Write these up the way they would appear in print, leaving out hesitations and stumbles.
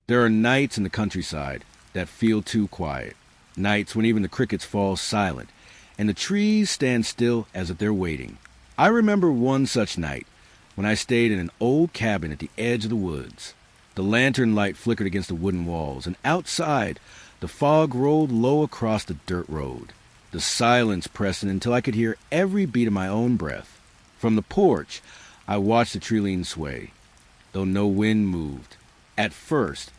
There are nights in the countryside that feel too quiet, nights when even the crickets fall silent, and the trees stand still as if they're waiting. I remember one such night when I stayed in an old cabin at the edge of the woods. The lantern light flickered against the wooden walls, and outside, the fog rolled low across the dirt road. The silence pressed in until I could hear every beat of my own breath. From the porch, I watched the treeline sway, though no wind moved. At first,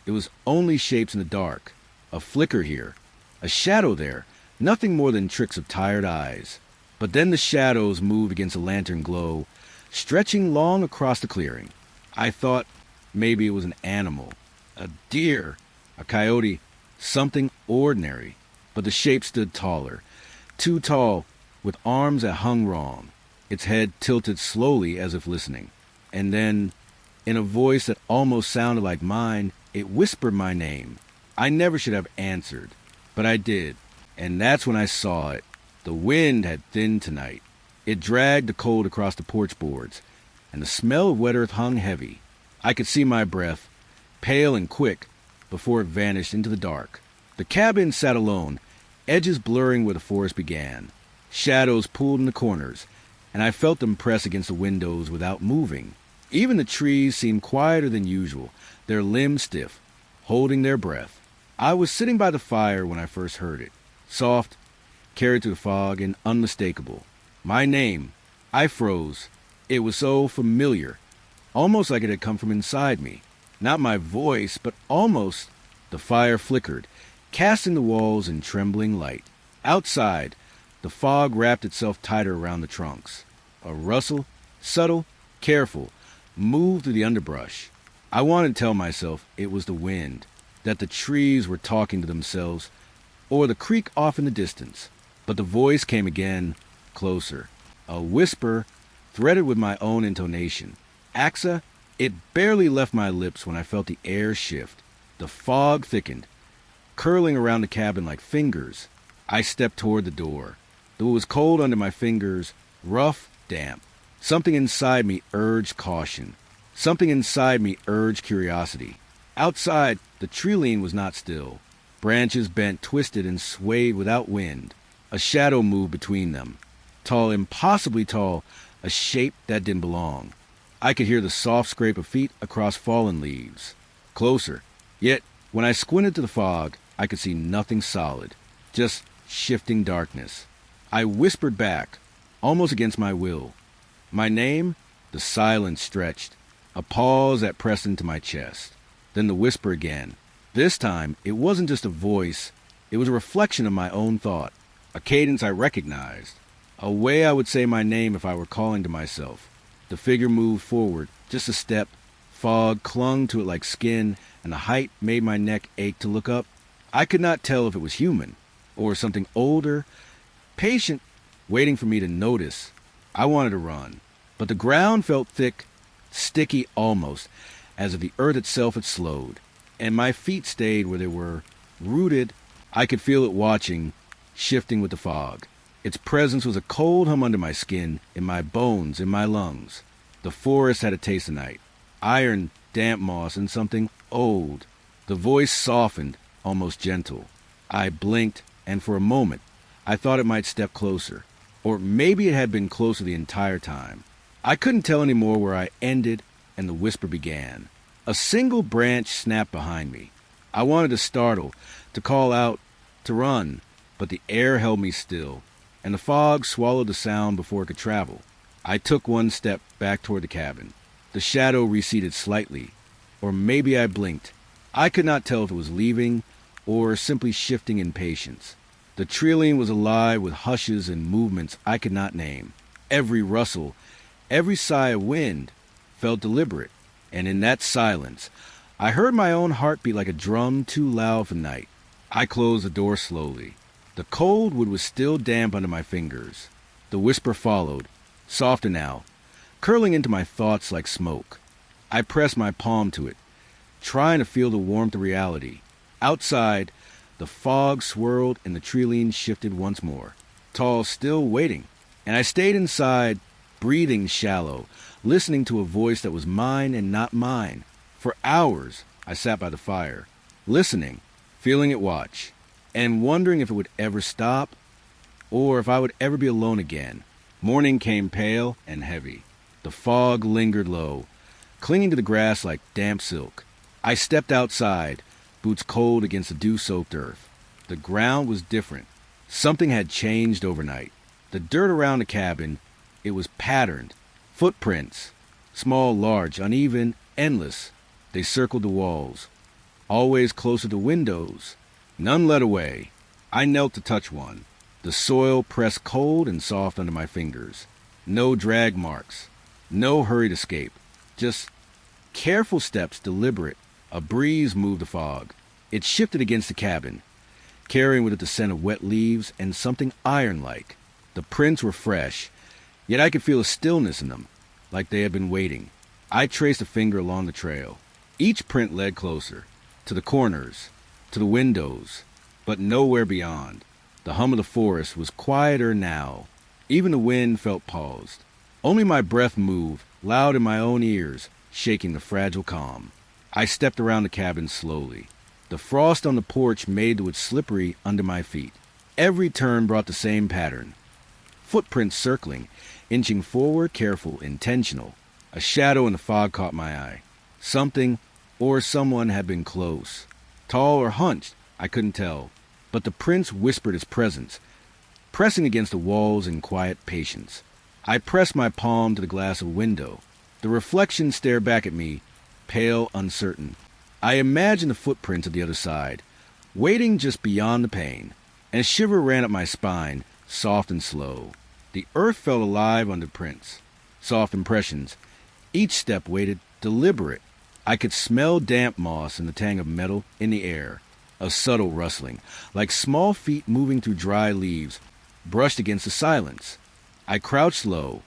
it was only shapes in the dark, a flicker here, a shadow there, nothing more than tricks of tired eyes. But then the shadows moved against the lantern glow, stretching long across the clearing. I thought maybe it was an animal, a deer, a coyote, something ordinary. But the shape stood taller, too tall, with arms that hung wrong, its head tilted slowly as if listening. And then, in a voice that almost sounded like mine, it whispered my name. I never should have answered, but I did, and that's when I saw it. The wind had thinned tonight. It dragged the cold across the porch boards, and the smell of wet earth hung heavy. I could see my breath, pale and quick, before it vanished into the dark. The cabin sat alone, edges blurring where the forest began. Shadows pooled in the corners, and I felt them press against the windows without moving. Even the trees seemed quieter than usual, their limbs stiff, holding their breath. I was sitting by the fire when I first heard it, soft, carried through the fog, and unmistakable. My name. I froze. It was so familiar, almost like it had come from inside me. Not my voice, but almost. The fire flickered, casting the walls in trembling light. Outside, the fog wrapped itself tighter around the trunks. A rustle, subtle, careful, moved through the underbrush. I wanted to tell myself it was the wind, that the trees were talking to themselves, or the creek off in the distance. But the voice came again, closer. A whisper, threaded with my own intonation. Axa, it barely left my lips when I felt the air shift. The fog thickened, curling around the cabin like fingers. I stepped toward the door. Though it was cold under my fingers, rough, damp. Something inside me urged caution. Something inside me urged curiosity. Outside, the treeline was not still. Branches bent, twisted, and swayed without wind. A shadow moved between them. Tall, impossibly tall, a shape that didn't belong. I could hear the soft scrape of feet across fallen leaves. Closer. Yet, when I squinted to the fog, I could see nothing solid, just shifting darkness. I whispered back, almost against my will. My name? The silence stretched, a pause that pressed into my chest. Then the whisper again. This time, it wasn't just a voice, it was a reflection of my own thought, a cadence I recognized, a way I would say my name if I were calling to myself. The figure moved forward, just a step. Fog clung to it like skin, and the height made my neck ache to look up. I could not tell if it was human, or something older, patient, waiting for me to notice. I wanted to run, but the ground felt thick, sticky almost, as if the earth itself had slowed, and my feet stayed where they were, rooted. I could feel it watching, shifting with the fog. Its presence was a cold hum under my skin, in my bones, in my lungs. The forest had a taste tonight. Iron, damp moss, and something old. The voice softened, almost gentle. I blinked, and for a moment, I thought it might step closer. Or maybe it had been closer the entire time. I couldn't tell anymore where I ended and the whisper began. A single branch snapped behind me. I wanted to startle, to call out, to run, but the air held me still, and the fog swallowed the sound before it could travel. I took one step back toward the cabin. The shadow receded slightly, or maybe I blinked. I could not tell if it was leaving or simply shifting in patience. The treeline was alive with hushes and movements I could not name. Every rustle, every sigh of wind felt deliberate, and in that silence, I heard my own heartbeat like a drum too loud for night. I closed the door slowly. The cold wood was still damp under my fingers. The whisper followed, softer now, curling into my thoughts like smoke. I pressed my palm to it, trying to feel the warmth of reality. Outside, the fog swirled and the treeline shifted once more, tall, still waiting. And I stayed inside, breathing shallow, listening to a voice that was mine and not mine. For hours, I sat by the fire, listening, feeling it watch, and wondering if it would ever stop or if I would ever be alone again. Morning came pale and heavy. The fog lingered low, clinging to the grass like damp silk. I stepped outside, boots cold against the dew-soaked earth. The ground was different. Something had changed overnight. The dirt around the cabin, it was patterned. Footprints, small, large, uneven, endless. They circled the walls, always closer to windows. None led away. I knelt to touch one. The soil pressed cold and soft under my fingers. No drag marks, no hurried escape. Just careful steps, deliberate. A breeze moved the fog. It shifted against the cabin, carrying with it the scent of wet leaves and something iron-like. The prints were fresh, yet I could feel a stillness in them, like they had been waiting. I traced a finger along the trail. Each print led closer, to the corners, to the windows, but nowhere beyond. The hum of the forest was quieter now. Even the wind felt paused. Only my breath moved, loud in my own ears, shaking the fragile calm. I stepped around the cabin slowly. The frost on the porch made the wood slippery under my feet. Every turn brought the same pattern. Footprints circling, inching forward, careful, intentional. A shadow in the fog caught my eye. Something or someone had been close. Tall or hunched, I couldn't tell. But the prints whispered its presence, pressing against the walls in quiet patience. I pressed my palm to the glass of a window. The reflection stared back at me, pale, uncertain. I imagined the footprints at the other side, waiting just beyond the pane, and a shiver ran up my spine, soft and slow. The earth felt alive under prints, soft impressions. Each step waited, deliberate. I could smell damp moss and the tang of metal in the air. A subtle rustling, like small feet moving through dry leaves, brushed against the silence. I crouched low,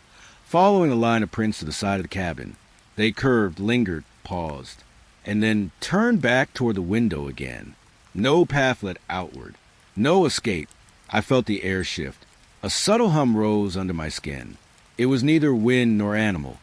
following a line of prints to the side of the cabin. They curved, lingered, paused, and then turned back toward the window again. No path led outward, no escape. I felt the air shift. A subtle hum rose under my skin. It was neither wind nor animal,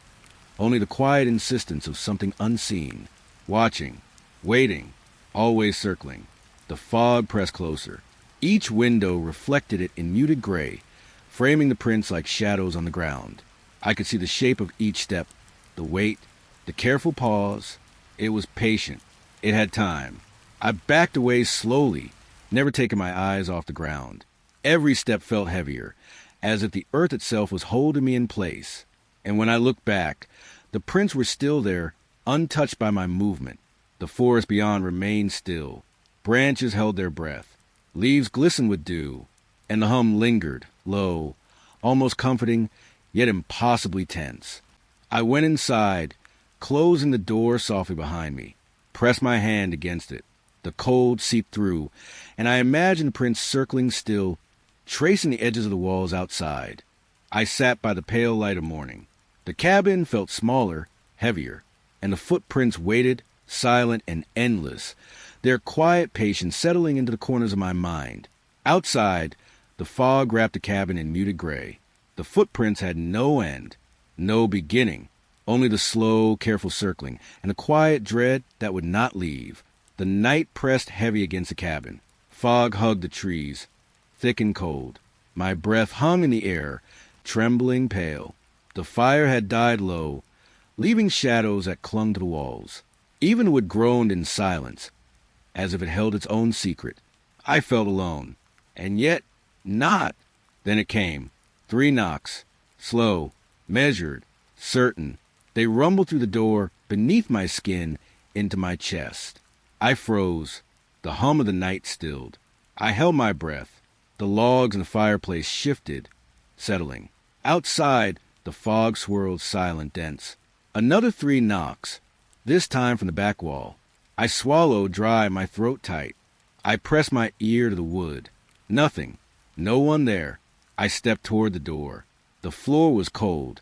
only the quiet insistence of something unseen, watching, waiting, always circling. The fog pressed closer. Each window reflected it in muted gray, framing the prints like shadows on the ground. I could see the shape of each step, the weight, the careful pause. It was patient. It had time. I backed away slowly, never taking my eyes off the ground. Every step felt heavier, as if the earth itself was holding me in place. And when I looked back, the prints were still there, untouched by my movement. The forest beyond remained still. Branches held their breath. Leaves glistened with dew, and the hum lingered, low, almost comforting, yet impossibly tense. I went inside, closing the door softly behind me, pressed my hand against it. The cold seeped through, and I imagined prints circling still, tracing the edges of the walls outside. I sat by the pale light of morning. The cabin felt smaller, heavier, and the footprints waited, silent and endless, their quiet patience settling into the corners of my mind. Outside, the fog wrapped the cabin in muted gray. The footprints had no end, no beginning, only the slow, careful circling, and a quiet dread that would not leave. The night pressed heavy against the cabin. Fog hugged the trees, thick and cold. My breath hung in the air, trembling pale. The fire had died low, leaving shadows that clung to the walls. Even the wood groaned in silence, as if it held its own secret. I felt alone, and yet not. Then it came. 3 knocks, slow, measured, certain. They rumbled through the door, beneath my skin, into my chest. I froze. The hum of the night stilled. I held my breath. The logs in the fireplace shifted, settling. Outside, the fog swirled silent, dense. Another 3 knocks, this time from the back wall. I swallowed dry, my throat tight. I pressed my ear to the wood. Nothing. No one there. I stepped toward the door. The floor was cold,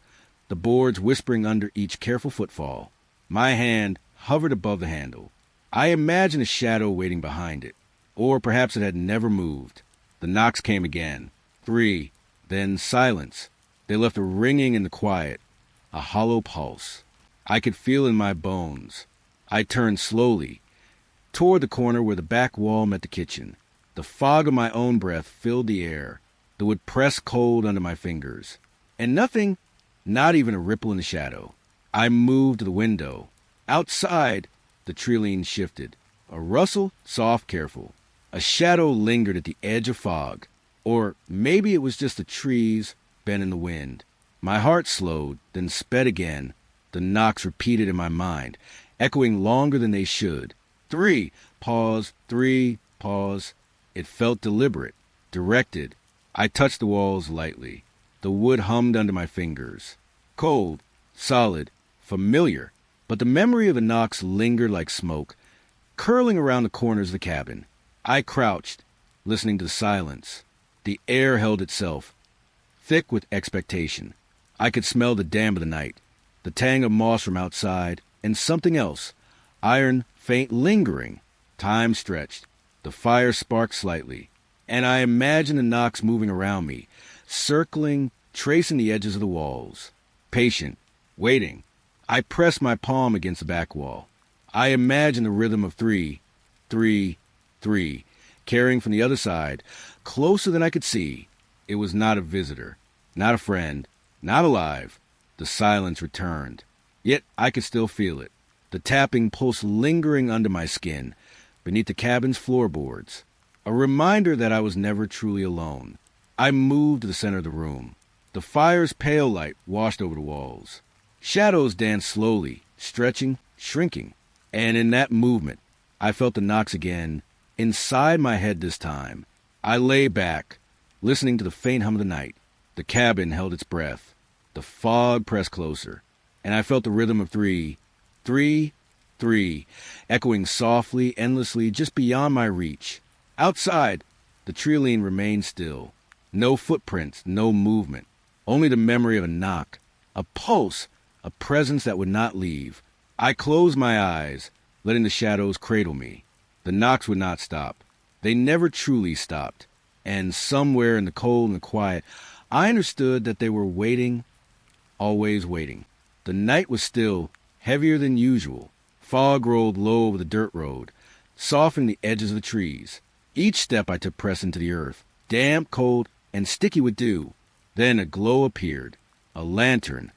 the boards whispering under each careful footfall. My hand hovered above the handle. I imagined a shadow waiting behind it. Or perhaps it had never moved. The knocks came again. 3. Then silence. They left a ringing in the quiet, a hollow pulse. I could feel in my bones. I turned slowly, toward the corner where the back wall met the kitchen. The fog of my own breath filled the air. The wood pressed cold under my fingers. And nothing, not even a ripple in the shadow. I moved to the window. Outside, the treeline shifted. A rustle, soft, careful. A shadow lingered at the edge of fog. Or maybe it was just the trees bent in the wind. My heart slowed, then sped again. The knocks repeated in my mind, echoing longer than they should. 3, pause, 3, pause. It felt deliberate, directed. I touched the walls lightly. The wood hummed under my fingers. Cold, solid, familiar. But the memory of the knocks lingered like smoke, curling around the corners of the cabin. I crouched, listening to the silence. The air held itself, thick with expectation. I could smell the damp of the night, the tang of moss from outside, and something else, iron, faint, lingering. Time stretched. The fire sparked slightly, and I imagined the knocks moving around me, circling, tracing the edges of the walls. Patient, waiting. I pressed my palm against the back wall. I imagined the rhythm of 3, 3, 3, carrying from the other side, closer than I could see. It was not a visitor, not a friend, not alive. The silence returned. Yet I could still feel it. The tapping pulse lingering under my skin, beneath the cabin's floorboards. A reminder that I was never truly alone. I moved to the center of the room. The fire's pale light washed over the walls. Shadows danced slowly, stretching, shrinking. And in that movement, I felt the knocks again, inside my head this time. I lay back, listening to the faint hum of the night. The cabin held its breath. The fog pressed closer, and I felt the rhythm of 3, 3, 3, echoing softly, endlessly, just beyond my reach. Outside, the treeline remained still. No footprints, no movement. Only the memory of a knock, a pulse, a presence that would not leave. I closed my eyes, letting the shadows cradle me. The knocks would not stop. They never truly stopped. And somewhere in the cold and the quiet, I understood that they were waiting, always waiting. The night was still, heavier than usual. Fog rolled low over the dirt road, softening the edges of the trees. Each step I took pressed into the earth, damp, cold, and sticky with dew. Then a glow appeared, a lantern,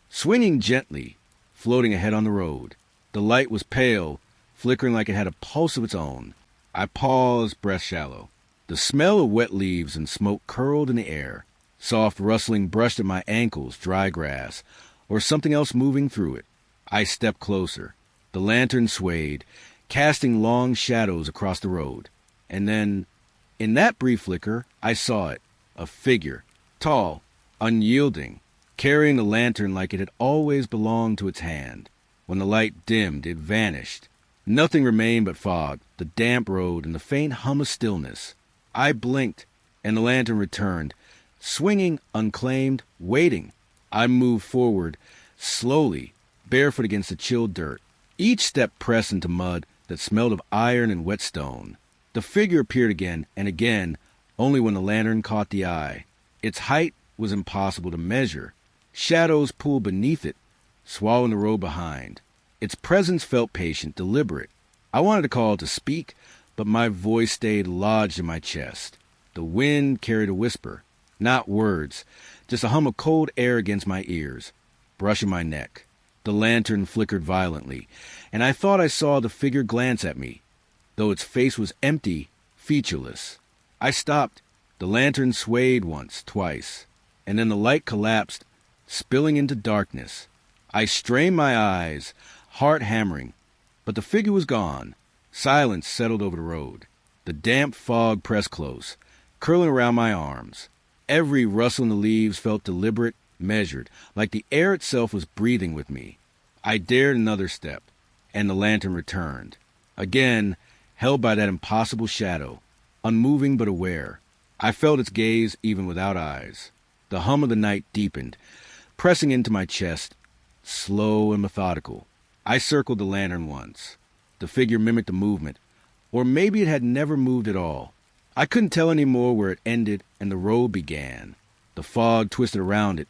swinging gently, floating ahead on the road. The light was pale, flickering like it had a pulse of its own. I paused, breath shallow. The smell of wet leaves and smoke curled in the air. Soft rustling brushed at my ankles, dry grass, or something else moving through it. I stepped closer. The lantern swayed, casting long shadows across the road. And then, in that brief flicker, I saw it, a figure, tall, unyielding, carrying the lantern like it had always belonged to its hand. When the light dimmed, it vanished. Nothing remained but fog, the damp road, and the faint hum of stillness. I blinked, and the lantern returned, swinging, unclaimed, waiting. I moved forward, slowly, barefoot against the chilled dirt. Each step pressed into mud that smelled of iron and wet stone. The figure appeared again and again, only when the lantern caught the eye. Its height was impossible to measure. Shadows pooled beneath it, swallowing the road behind. Its presence felt patient, deliberate. I wanted to call to speak, but my voice stayed lodged in my chest. The wind carried a whisper, not words, just a hum of cold air against my ears, brushing my neck. The lantern flickered violently, and I thought I saw the figure glance at me, though its face was empty, featureless. I stopped. The lantern swayed once, twice, and then the light collapsed, spilling into darkness. I strained my eyes, heart hammering, but the figure was gone. Silence settled over the road. The damp fog pressed close, curling around my arms. Every rustle in the leaves felt deliberate, measured, like the air itself was breathing with me. I dared another step, and the lantern returned. Again, held by that impossible shadow, unmoving but aware. I felt its gaze even without eyes. The hum of the night deepened, pressing into my chest, slow and methodical. I circled the lantern once. The figure mimicked the movement, or maybe it had never moved at all. I couldn't tell any more where it ended and the road began. The fog twisted around it,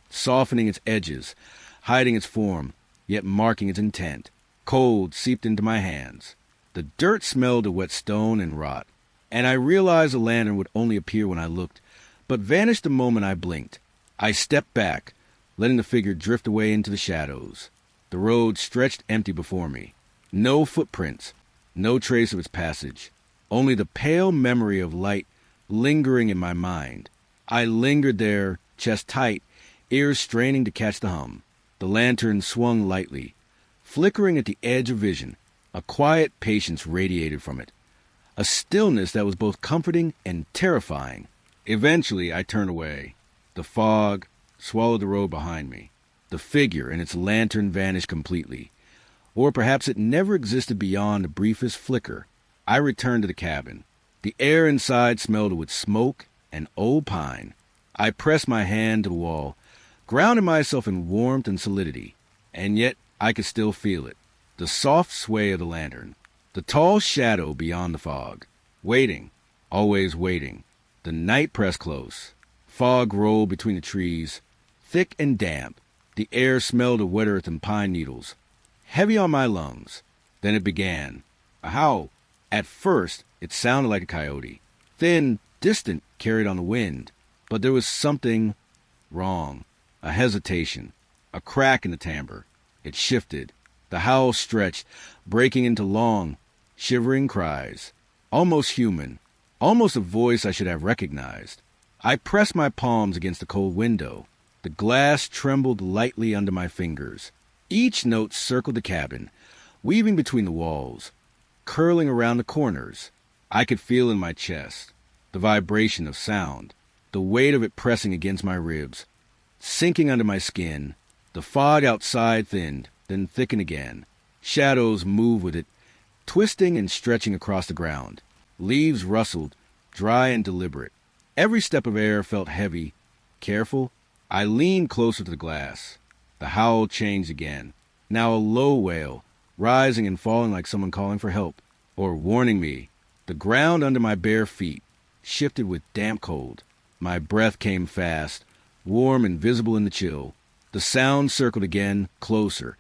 softening its edges, hiding its form, yet marking its intent. Cold seeped into my hands. The dirt smelled of wet stone and rot, and I realized the lantern would only appear when I looked, but vanished the moment I blinked. I stepped back, letting the figure drift away into the shadows. The road stretched empty before me. No footprints, no trace of its passage, only the pale memory of light lingering in my mind. I lingered there, chest tight, ears straining to catch the hum. The lantern swung lightly, flickering at the edge of vision. A quiet patience radiated from it, a stillness that was both comforting and terrifying. Eventually, I turned away. The fog swallowed the road behind me. The figure and its lantern vanished completely. Or perhaps it never existed beyond the briefest flicker. I returned to the cabin. The air inside smelled with smoke and old pine. I pressed my hand to the wall, grounding myself in warmth and solidity. And yet I could still feel it. The soft sway of the lantern. The tall shadow beyond the fog. Waiting. Always waiting. The night pressed close. Fog rolled between the trees, thick and damp. The air smelled of wet earth and pine needles, heavy on my lungs. Then it began. A howl. At first, it sounded like a coyote. Thin, distant, carried on the wind. But there was something wrong. A hesitation. A crack in the timbre. It shifted. The howl stretched, breaking into long, shivering cries. Almost human. Almost a voice I should have recognized. I pressed my palms against the cold window. The glass trembled lightly under my fingers. Each note circled the cabin, weaving between the walls, curling around the corners. I could feel in my chest the vibration of sound, the weight of it pressing against my ribs, sinking under my skin. The fog outside thinned, then thickened again. Shadows moved with it, twisting and stretching across the ground. Leaves rustled, dry and deliberate. Every step of air felt heavy, careful. I leaned closer to the glass. The howl changed again. Now a low wail, rising and falling like someone calling for help, or warning me. The ground under my bare feet shifted with damp cold. My breath came fast, warm and visible in the chill. The sound circled again, closer,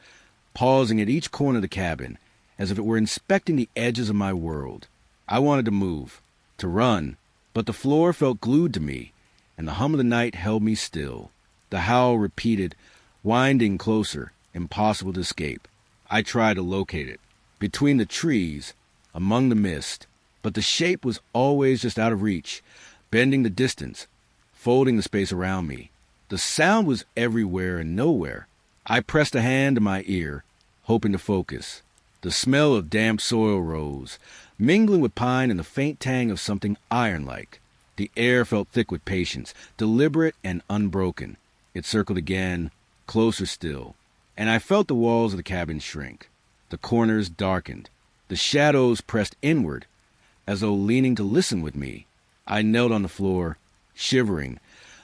pausing at each corner of the cabin, as if it were inspecting the edges of my world. I wanted to move, to run, but the floor felt glued to me, and the hum of the night held me still. The howl repeated, winding closer, impossible to escape. I tried to locate it, between the trees, among the mist, but the shape was always just out of reach, bending the distance, folding the space around me. The sound was everywhere and nowhere. I pressed a hand to my ear, hoping to focus. The smell of damp soil rose, mingling with pine and the faint tang of something iron-like. The air felt thick with patience, deliberate and unbroken. It circled again, closer still, and I felt the walls of the cabin shrink. The corners darkened. The shadows pressed inward, as though leaning to listen with me. I knelt on the floor, shivering,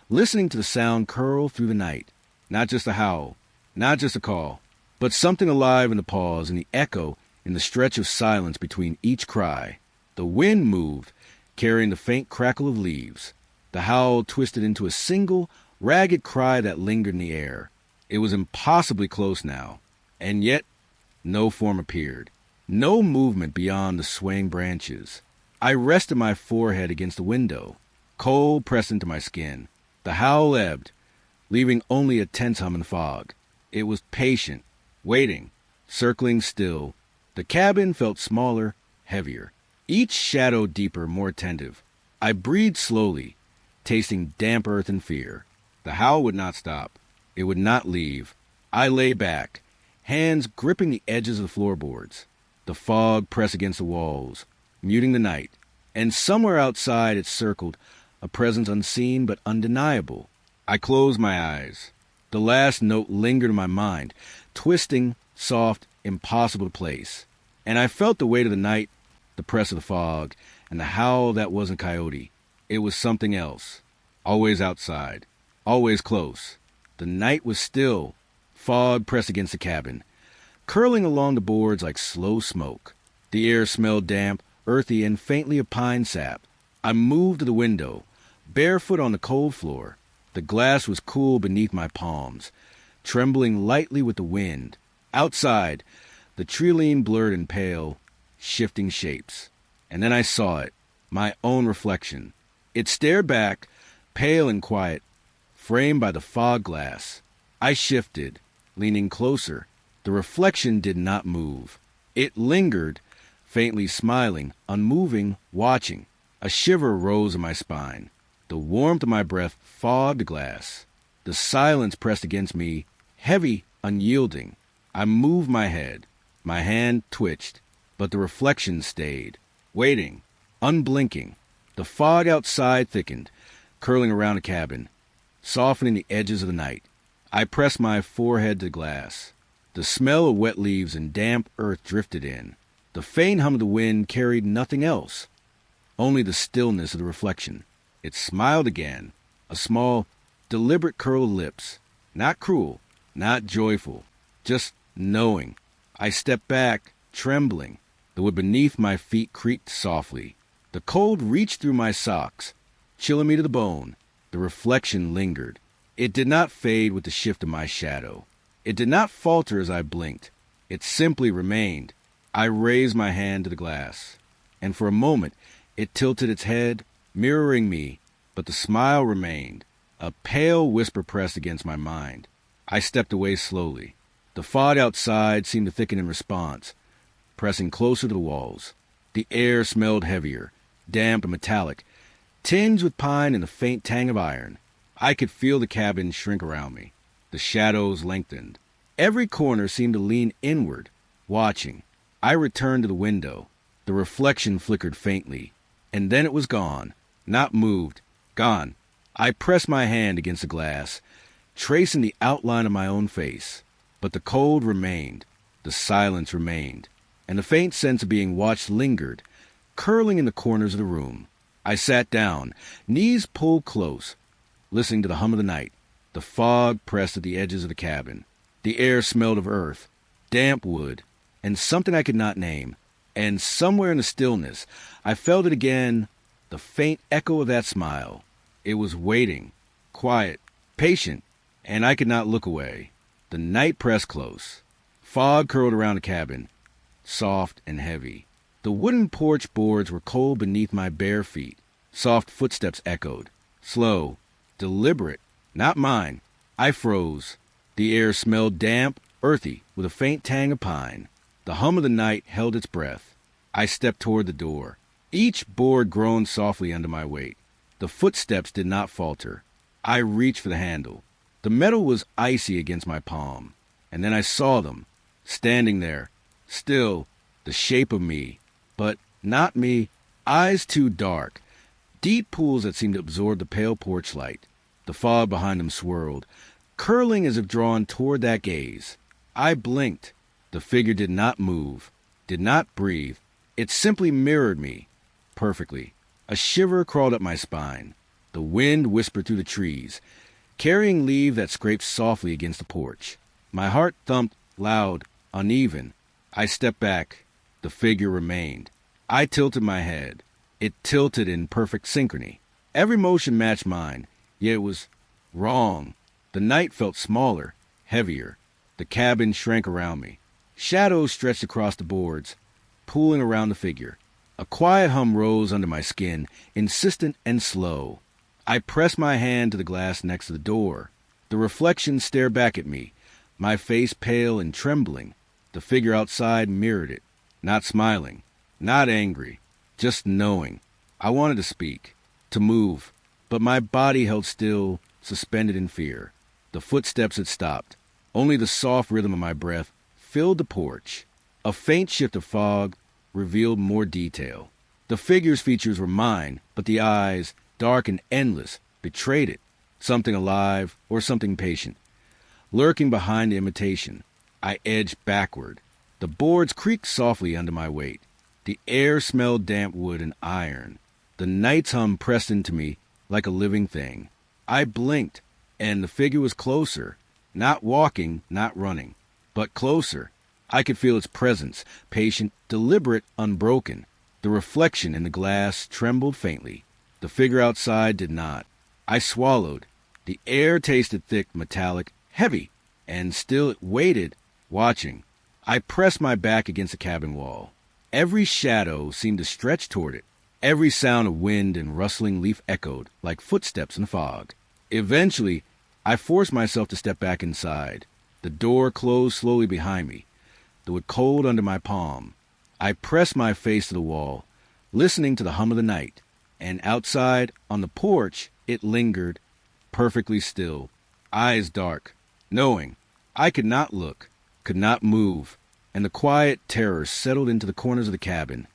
listening to the sound curl through the night. Not just a howl, not just a call, but something alive in the pause and the echo in the stretch of silence between each cry. The wind moved, carrying the faint crackle of leaves. The howl twisted into a single, ragged cry that lingered in the air. It was impossibly close now, and yet no form appeared. No movement beyond the swaying branches. I rested my forehead against the window. Cold pressed into my skin. The howl ebbed, leaving only a tense hum in the fog. It was patient, waiting, circling still. The cabin felt smaller, heavier. Each shadow deeper, more attentive. I breathed slowly, tasting damp earth and fear. The howl would not stop. It would not leave. I lay back, hands gripping the edges of the floorboards. The fog pressed against the walls, muting the night. And somewhere outside it circled, a presence unseen but undeniable. I closed my eyes. The last note lingered in my mind, twisting, soft, impossible to place. And I felt the weight of the night, the press of the fog, and the howl that wasn't coyote. It was something else. Always outside. Always close. The night was still. Fog pressed against the cabin, curling along the boards like slow smoke. The air smelled damp, earthy, and faintly of pine sap. I moved to the window, barefoot on the cold floor. The glass was cool beneath my palms, trembling lightly with the wind. Outside, the treeline blurred and pale, shifting shapes. And then I saw it, my own reflection. It stared back, pale and quiet, framed by the fog glass. I shifted, leaning closer. The reflection did not move. It lingered, faintly smiling, unmoving, watching. A shiver rose in my spine. The warmth of my breath fogged the glass. The silence pressed against me, heavy, unyielding. I moved my head. My hand twitched, but the reflection stayed, waiting, unblinking. The fog outside thickened, curling around the cabin, softening the edges of the night. I pressed my forehead to the glass. The smell of wet leaves and damp earth drifted in. The faint hum of the wind carried nothing else, only the stillness of the reflection. It smiled again, a small, deliberate curl of lips, not cruel, not joyful, just knowing. I stepped back, trembling. The wood beneath my feet creaked softly. The cold reached through my socks, chilling me to the bone. The reflection lingered. It did not fade with the shift of my shadow. It did not falter as I blinked. It simply remained. I raised my hand to the glass, and for a moment it tilted its head, mirroring me, but the smile remained. A pale whisper pressed against my mind. I stepped away slowly. The fog outside seemed to thicken in response, pressing closer to the walls. The air smelled heavier, damp and metallic, tinged with pine and the faint tang of iron. I could feel the cabin shrink around me. The shadows lengthened. Every corner seemed to lean inward, watching. I returned to the window. The reflection flickered faintly, and then it was gone. Not moved. Gone. I pressed my hand against the glass, tracing the outline of my own face. But the cold remained. The silence remained. And the faint sense of being watched lingered, curling in the corners of the room. I sat down, knees pulled close, listening to the hum of the night. The fog pressed at the edges of the cabin. The air smelled of earth, damp wood, and something I could not name. And somewhere in the stillness, I felt it again, the faint echo of that smile. It was waiting, quiet, patient, and I could not look away. The night pressed close. Fog curled around the cabin, soft and heavy. The wooden porch boards were cold beneath my bare feet. Soft footsteps echoed, slow, deliberate, not mine. I froze. The air smelled damp, earthy, with a faint tang of pine. The hum of the night held its breath. I stepped toward the door. Each board groaned softly under my weight. The footsteps did not falter. I reached for the handle. The metal was icy against my palm. And then I saw them, standing there, still, the shape of me. But not me. Eyes too dark. Deep pools that seemed to absorb the pale porch light. The fog behind them swirled, curling as if drawn toward that gaze. I blinked. The figure did not move, did not breathe. It simply mirrored me, perfectly. A shiver crawled up my spine. The wind whispered through the trees, carrying leaves that scraped softly against the porch. My heart thumped loud, uneven. I stepped back. The figure remained. I tilted my head. It tilted in perfect synchrony. Every motion matched mine, yet it was wrong. The night felt smaller, heavier. The cabin shrank around me. Shadows stretched across the boards, pooling around the figure. A quiet hum rose under my skin, insistent and slow. I pressed my hand to the glass next to the door. The reflection stared back at me, my face pale and trembling. The figure outside mirrored it, not smiling, not angry, just knowing. I wanted to speak, to move, but my body held still, suspended in fear. The footsteps had stopped. Only the soft rhythm of my breath filled the porch. A faint shift of fog revealed more detail. The figure's features were mine, but the eyes, dark and endless, betrayed it. Something alive or something patient, lurking behind the imitation. I edged backward. The boards creaked softly under my weight. The air smelled damp wood and iron. The night's hum pressed into me like a living thing. I blinked, and the figure was closer, not walking, not running, but closer. I could feel its presence, patient, deliberate, unbroken. The reflection in the glass trembled faintly. The figure outside did not. I swallowed. The air tasted thick, metallic, heavy, and still it waited, watching. I pressed my back against the cabin wall. Every shadow seemed to stretch toward it. Every sound of wind and rustling leaf echoed like footsteps in the fog. Eventually, I forced myself to step back inside. The door closed slowly behind me, the wood cold under my palm. I pressed my face to the wall, listening to the hum of the night. And outside, on the porch, it lingered, perfectly still, eyes dark, knowing I could not look, could not move, and the quiet terror settled into the corners of the cabin,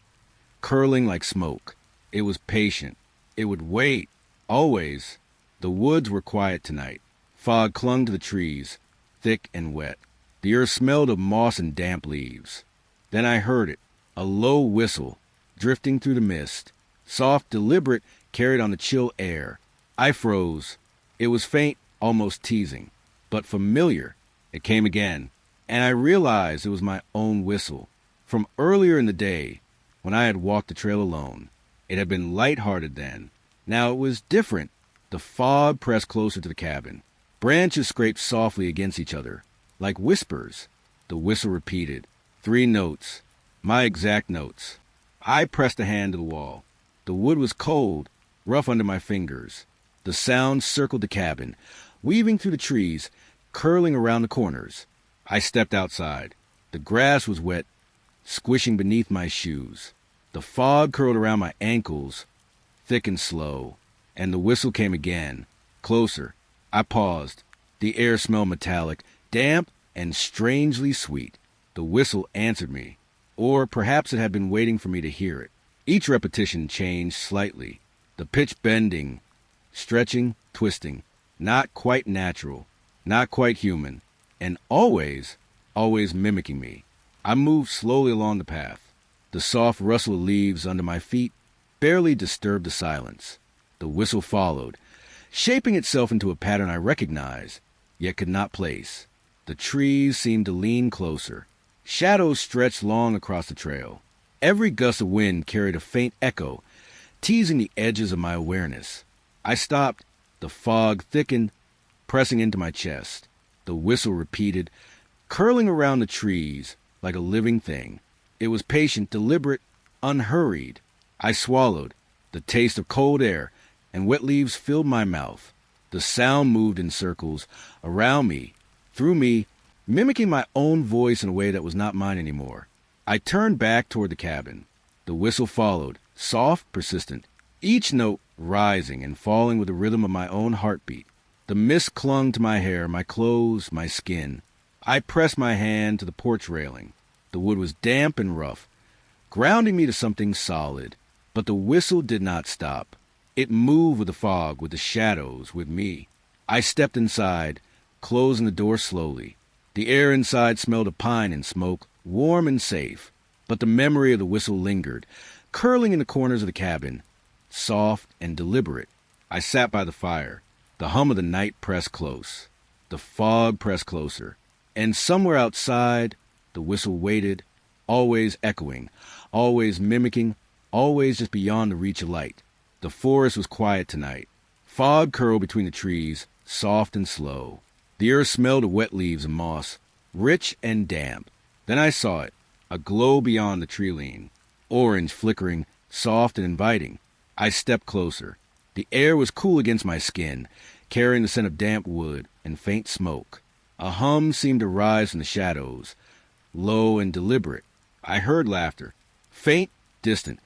curling like smoke. It was patient. It would wait. Always. The woods were quiet tonight. Fog clung to the trees, thick and wet. The earth smelled of moss and damp leaves. Then I heard it, a low whistle, drifting through the mist. Soft, deliberate, carried on the chill air. I froze. It was faint, almost teasing, but familiar. It came again, and I realized it was my own whistle. From earlier in the day, when I had walked the trail alone. It had been light-hearted then. Now it was different. The fog pressed closer to the cabin. Branches scraped softly against each other, like whispers. The whistle repeated. 3 notes. My exact notes. I pressed a hand to the wall. The wood was cold, rough under my fingers. The sound circled the cabin, weaving through the trees, curling around the corners. I stepped outside. The grass was wet, squishing beneath my shoes. The fog curled around my ankles, thick and slow, and the whistle came again, closer. I paused. The air smelled metallic, damp, and strangely sweet. The whistle answered me, or perhaps it had been waiting for me to hear it. Each repetition changed slightly, the pitch bending, stretching, twisting, not quite natural, not quite human, and always mimicking me. I moved slowly along the path. The soft rustle of leaves under my feet barely disturbed the silence. The whistle followed, shaping itself into a pattern I recognized, yet could not place. The trees seemed to lean closer. Shadows stretched long across the trail. Every gust of wind carried a faint echo, teasing the edges of my awareness. I stopped. The fog thickened, pressing into my chest. The whistle repeated, curling around the trees like a living thing. It was patient, deliberate, unhurried. I swallowed. The taste of cold air and wet leaves filled my mouth. The sound moved in circles, around me, through me, mimicking my own voice in a way that was not mine anymore. I turned back toward the cabin. The whistle followed, soft, persistent, each note rising and falling with the rhythm of my own heartbeat. The mist clung to my hair, my clothes, my skin. I pressed my hand to the porch railing. The wood was damp and rough, grounding me to something solid. But the whistle did not stop. It moved with the fog, with the shadows, with me. I stepped inside, closing the door slowly. The air inside smelled of pine and smoke, warm and safe. But the memory of the whistle lingered, curling in the corners of the cabin, soft and deliberate. I sat by the fire. The hum of the night pressed close. The fog pressed closer. And somewhere outside, the whistle waited, always echoing, always mimicking, always just beyond the reach of light. The forest was quiet tonight. Fog curled between the trees, soft and slow. The earth smelled of wet leaves and moss, rich and damp. Then I saw it, a glow beyond the treeline, orange flickering, soft and inviting. I stepped closer. The air was cool against my skin, carrying the scent of damp wood and faint smoke. A hum seemed to rise from the shadows, low and deliberate. I heard laughter, faint, distant,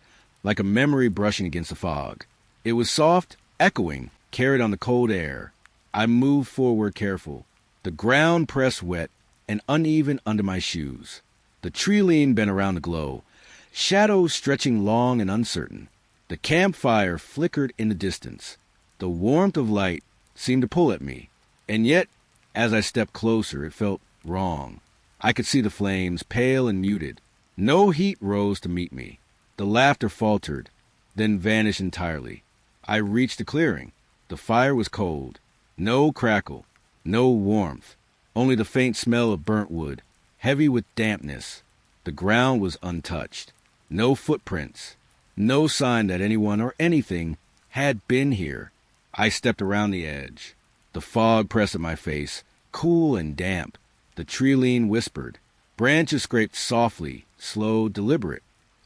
like a memory brushing against the fog. It was soft, echoing, carried on the cold air. I moved forward careful. The ground pressed wet and uneven under my shoes. The treeline bent around the glow, shadows stretching long and uncertain. The campfire flickered in the distance. The warmth of light seemed to pull at me, and yet, as I stepped closer, it felt wrong. I could see the flames, pale and muted. No heat rose to meet me. The laughter faltered, then vanished entirely. I reached the clearing. The fire was cold. No crackle, no warmth, only the faint smell of burnt wood, heavy with dampness. The ground was untouched. No footprints, no sign that anyone or anything had been here. I stepped around the edge. The fog pressed at my face, cool and damp. The treeline whispered. Branches scraped softly, slow, deliberate.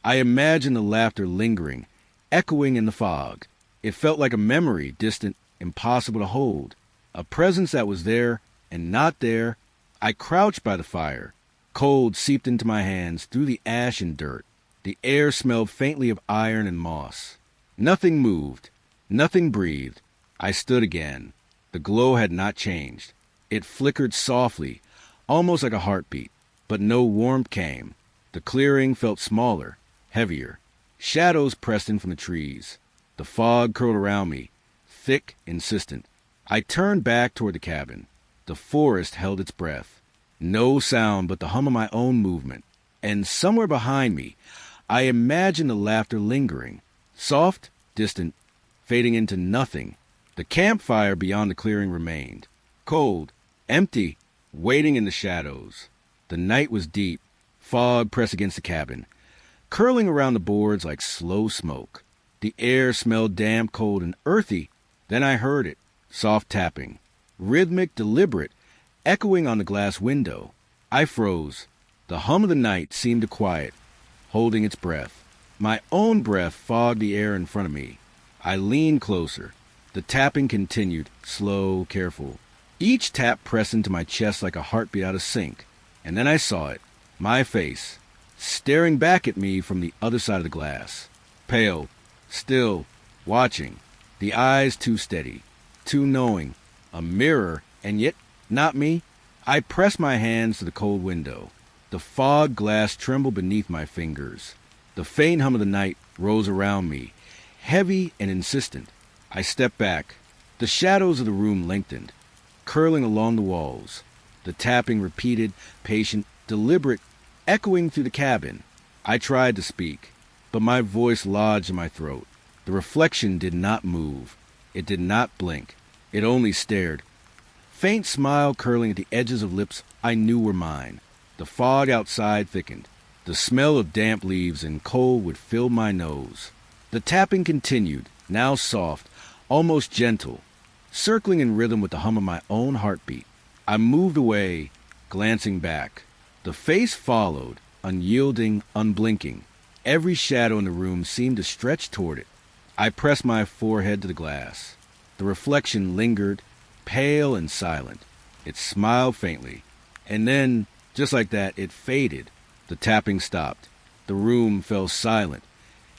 I imagined the laughter lingering, echoing in the fog. It felt like a memory, distant, impossible to hold. A presence that was there and not there. I crouched by the fire. Cold seeped into my hands through the ash and dirt. The air smelled faintly of iron and moss. Nothing moved. Nothing breathed. I stood again. The glow had not changed. It flickered softly, almost like a heartbeat, but no warmth came. The clearing felt smaller, heavier. Shadows pressed in from the trees. The fog curled around me, thick, insistent. I turned back toward the cabin. The forest held its breath. No sound but the hum of my own movement. And somewhere behind me, I imagined the laughter lingering, soft, distant, fading into nothing. The campfire beyond the clearing remained, cold, empty, waiting in the shadows. The night was deep. Fog pressed against the cabin, curling around the boards like slow smoke. The air smelled damp, cold, and earthy. Then I heard it, soft tapping, rhythmic, deliberate, echoing on the glass window. I froze. The hum of the night seemed to quiet, holding its breath. My own breath fogged the air in front of me. I leaned closer. The tapping continued, slow, careful. Each tap pressed into my chest like a heartbeat out of sync. And then I saw it, my face, staring back at me from the other side of the glass. Pale, still, watching. The eyes too steady, too knowing. A mirror, and yet not me. I pressed my hands to the cold window. The fog glass trembled beneath my fingers. The faint hum of the night rose around me, heavy and insistent. I stepped back. The shadows of the room lengthened, curling along the walls. The tapping repeated, patient, deliberate, echoing through the cabin. I tried to speak, but my voice lodged in my throat. The reflection did not move. It did not blink. It only stared. Faint smile curling at the edges of lips I knew were mine. The fog outside thickened. The smell of damp leaves and coal would fill my nose. The tapping continued, now soft, almost gentle, circling in rhythm with the hum of my own heartbeat. I moved away, glancing back. The face followed, unyielding, unblinking. Every shadow in the room seemed to stretch toward it. I pressed my forehead to the glass. The reflection lingered, pale and silent. It smiled faintly. And then, just like that, it faded. The tapping stopped. The room fell silent,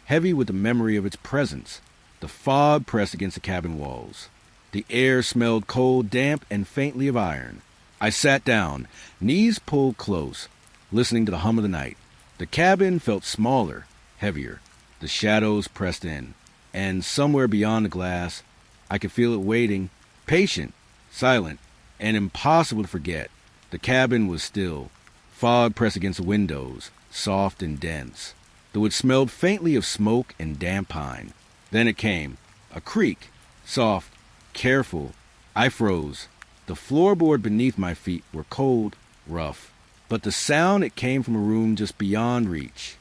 heavy with the memory of its presence. The fog pressed against the cabin walls. The air smelled cold, damp, and faintly of iron. I sat down, knees pulled close, listening to the hum of the night. The cabin felt smaller, heavier. The shadows pressed in. And somewhere beyond the glass, I could feel it waiting, patient, silent, and impossible to forget. The cabin was still. Fog pressed against the windows, soft and dense, though it smelled faintly of smoke and damp pine. Then it came, a creak, soft, careful. I froze. The floorboard beneath my feet were cold, rough, but the sound it came from a room just beyond reach.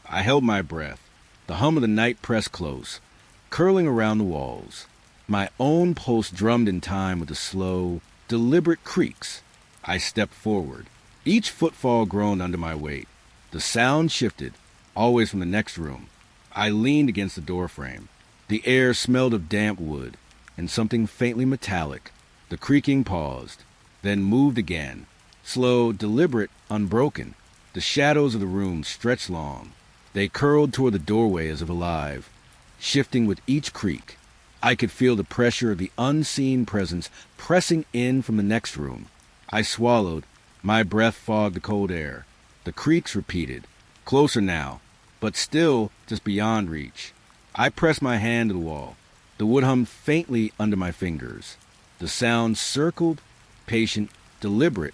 I held my breath. The hum of the night pressed close, curling around the walls. My own pulse drummed in time with the slow, deliberate creaks. I stepped forward. Each footfall groaned under my weight. The sound shifted, always from the next room. I leaned against the doorframe. The air smelled of damp wood and something faintly metallic. The creaking paused, then moved again, slow, deliberate, unbroken. The shadows of the room stretched long. They curled toward the doorway as if alive, shifting with each creak. I could feel the pressure of the unseen presence pressing in from the next room. I swallowed. My breath fogged the cold air. The creaks repeated, closer now, but still just beyond reach. I pressed my hand to the wall. The wood hummed faintly under my fingers. The sound circled, patient, deliberate,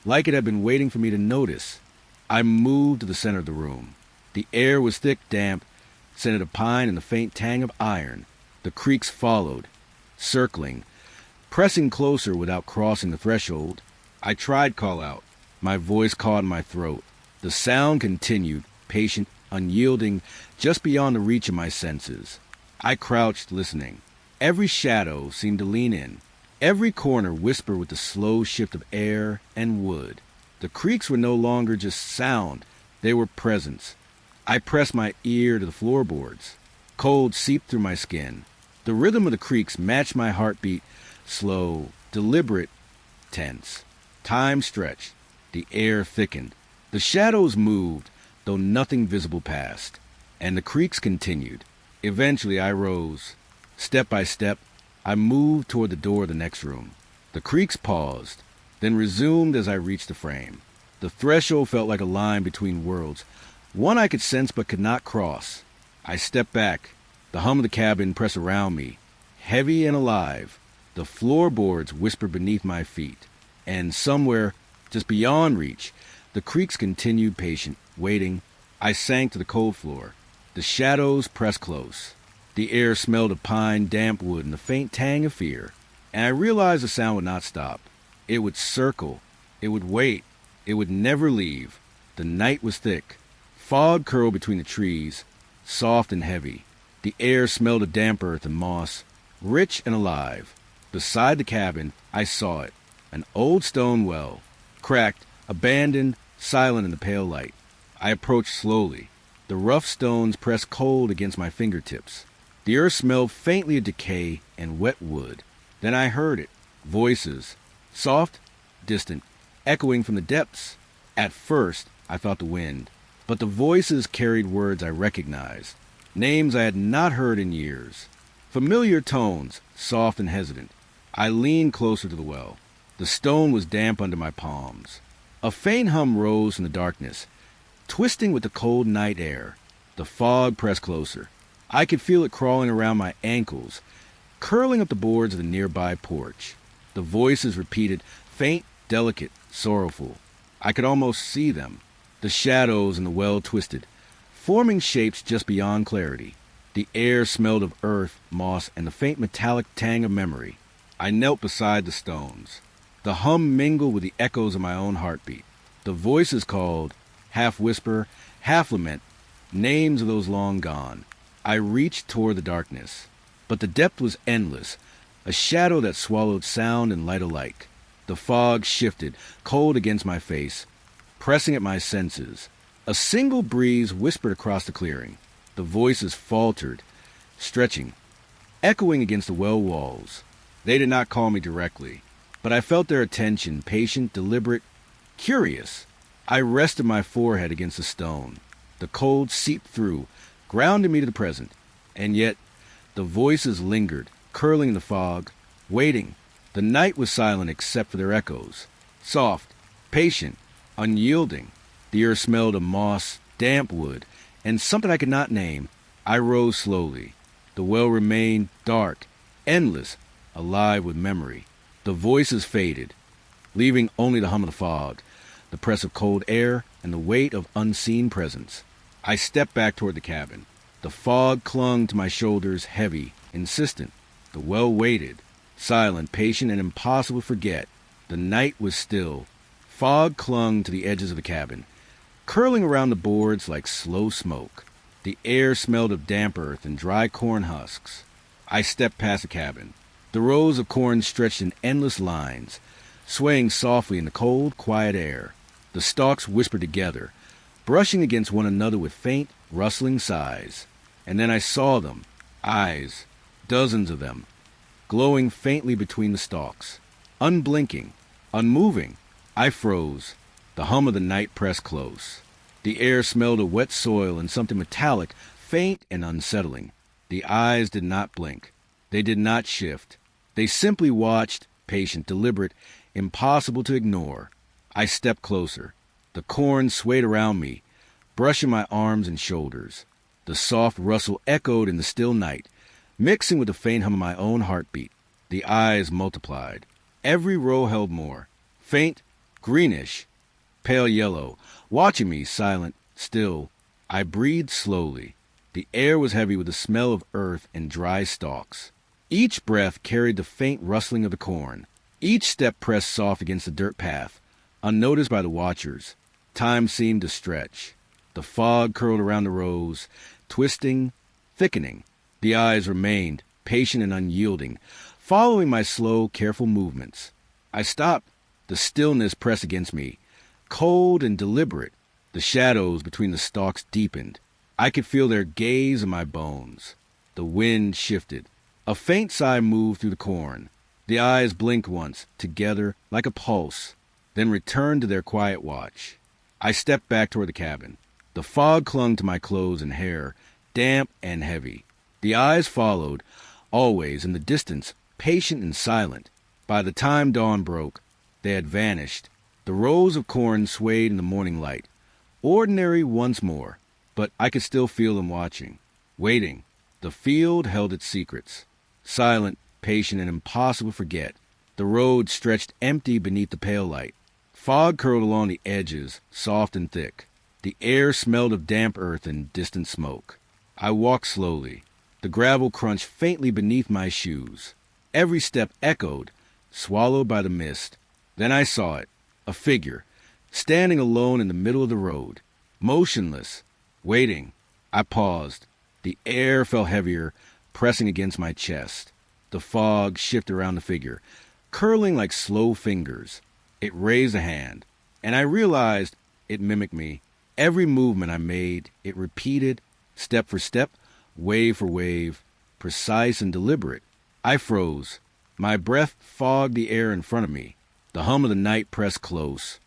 like it had been waiting for me to notice. I moved to the center of the room. The air was thick, damp, scented of pine and the faint tang of iron. The creaks followed, circling, pressing closer without crossing the threshold. I tried call out. My voice caught in my throat. The sound continued, patient, unyielding, just beyond the reach of my senses. I crouched, listening. Every shadow seemed to lean in. Every corner whispered with the slow shift of air and wood. The creaks were no longer just sound. They were presence. I pressed my ear to the floorboards. Cold seeped through my skin. The rhythm of the creaks matched my heartbeat, slow, deliberate, tense. Time stretched. The air thickened. The shadows moved, though nothing visible passed. And the creaks continued. Eventually I rose. Step by step, I moved toward the door of the next room. The creaks paused, then resumed as I reached the frame. The threshold felt like a line between worlds, one I could sense but could not cross. I stepped back. The hum of the cabin pressed around me, heavy and alive. The floorboards whispered beneath my feet. And somewhere, just beyond reach, the creaks continued patient, waiting. I sank to the cold floor. The shadows pressed close. The air smelled of pine, damp wood, and the faint tang of fear. And I realized the sound would not stop. It would circle. It would wait. It would never leave. The night was thick. Fog curled between the trees, soft and heavy. The air smelled of damp earth and moss, rich and alive. Beside the cabin, I saw it. An old stone well, cracked, abandoned, silent in the pale light. I approached slowly. The rough stones pressed cold against my fingertips. The earth smelled faintly of decay and wet wood. Then I heard it. Voices. Soft, distant, echoing from the depths. At first, I thought the wind. But the voices carried words I recognized. Names I had not heard in years. Familiar tones, soft and hesitant. I leaned closer to the well. The stone was damp under my palms. A faint hum rose from the darkness, twisting with the cold night air. The fog pressed closer. I could feel it crawling around my ankles, curling up the boards of the nearby porch. The voices repeated, faint, delicate, sorrowful. I could almost see them. The shadows in the well twisted, forming shapes just beyond clarity. The air smelled of earth, moss, and the faint metallic tang of memory. I knelt beside the stones. The hum mingled with the echoes of my own heartbeat. The voices called, half whisper, half lament, names of those long gone. I reached toward the darkness, but the depth was endless, a shadow that swallowed sound and light alike. The fog shifted, cold against my face, pressing at my senses. A single breeze whispered across the clearing. The voices faltered, stretching, echoing against the well walls. They did not call me directly, but I felt their attention, patient, deliberate, curious. I rested my forehead against the stone. The cold seeped through, grounded me to the present. And yet, the voices lingered, curling in the fog, waiting. The night was silent except for their echoes. Soft, patient, unyielding. The earth smelled of moss, damp wood, and something I could not name. I rose slowly. The well remained dark, endless, alive with memory. The voices faded, leaving only the hum of the fog, the press of cold air, and the weight of unseen presence. I stepped back toward the cabin. The fog clung to my shoulders, heavy, insistent. The well waited, silent, patient, and impossible to forget. The night was still. Fog clung to the edges of the cabin, curling around the boards like slow smoke. The air smelled of damp earth and dry corn husks. I stepped past the cabin. The rows of corn stretched in endless lines, swaying softly in the cold, quiet air. The stalks whispered together, brushing against one another with faint, rustling sighs. And then I saw them, eyes, dozens of them, glowing faintly between the stalks, unblinking, unmoving. I froze. The hum of the night pressed close. The air smelled of wet soil and something metallic, faint and unsettling. The eyes did not blink. They did not shift. They simply watched, patient, deliberate, impossible to ignore. I stepped closer. The corn swayed around me, brushing my arms and shoulders. The soft rustle echoed in the still night, mixing with the faint hum of my own heartbeat. The eyes multiplied. Every row held more. Faint, greenish, pale yellow, watching me, silent, still. I breathed slowly. The air was heavy with the smell of earth and dry stalks. Each breath carried the faint rustling of the corn. Each step pressed soft against the dirt path, unnoticed by the watchers. Time seemed to stretch. The fog curled around the rows, twisting, thickening. The eyes remained, patient and unyielding, following my slow, careful movements. I stopped. The stillness pressed against me, cold and deliberate. The shadows between the stalks deepened. I could feel their gaze in my bones. The wind shifted. A faint sigh moved through the corn. The eyes blinked once, together like a pulse, then returned to their quiet watch. I stepped back toward the cabin. The fog clung to my clothes and hair, damp and heavy. The eyes followed, always in the distance, patient and silent. By the time dawn broke, they had vanished. The rows of corn swayed in the morning light. Ordinary once more, but I could still feel them watching, waiting. The field held its secrets. Silent, patient, and impossible to forget. The road stretched empty beneath the pale light. Fog curled along the edges, soft and thick. The air smelled of damp earth and distant smoke. I walked slowly. The gravel crunched faintly beneath my shoes. Every step echoed, swallowed by the mist. Then I saw it, a figure, standing alone in the middle of the road, motionless, waiting. I paused. The air felt heavier, pressing against my chest. The fog shifted around the figure, curling like slow fingers. It raised a hand, and I realized it mimicked me. Every movement I made, it repeated, step for step, wave for wave, precise and deliberate. I froze. My breath fogged the air in front of me. The hum of the night pressed close,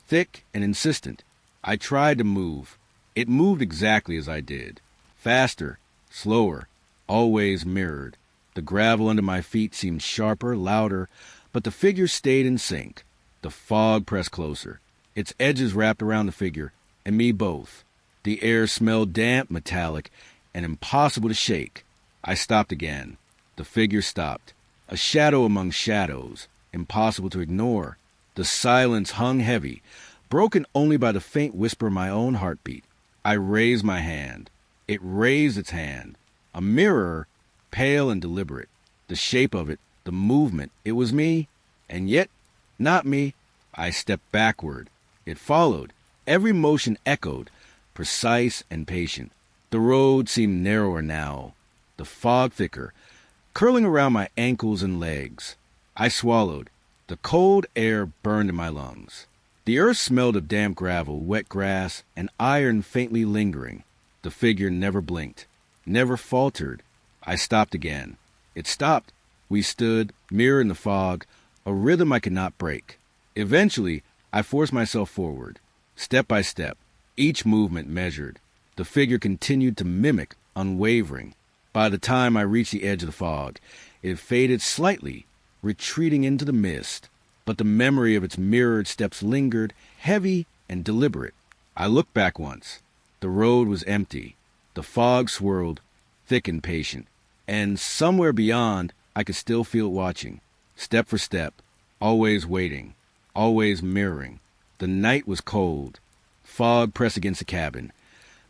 thick and insistent. I tried to move. It moved exactly as I did. Faster, slower, always mirrored. The gravel under my feet seemed sharper, louder, but the figure stayed in sync. The fog pressed closer. Its edges wrapped around the figure, and me both. The air smelled damp, metallic, and impossible to shake. I stopped again. The figure stopped. A shadow among shadows, impossible to ignore. The silence hung heavy, broken only by the faint whisper of my own heartbeat. I raised my hand. It raised its hand. A mirror, pale and deliberate. The shape of it, the movement, it was me, and yet not me. I stepped backward. It followed. Every motion echoed, precise and patient. The road seemed narrower now, the fog thicker, curling around my ankles and legs. I swallowed. The cold air burned in my lungs. The earth smelled of damp gravel, wet grass, and iron faintly lingering. The figure never blinked, never faltered. I stopped again. It stopped. We stood, mirror in the fog, a rhythm I could not break. Eventually, I forced myself forward, step by step, each movement measured. The figure continued to mimic, unwavering. By the time I reached the edge of the fog, it faded slightly, retreating into the mist. But the memory of its mirrored steps lingered, heavy and deliberate. I looked back once. The road was empty. The fog swirled, thick and patient. And somewhere beyond, I could still feel it watching, step for step, always waiting, always mirroring. The night was cold. Fog pressed against the cabin,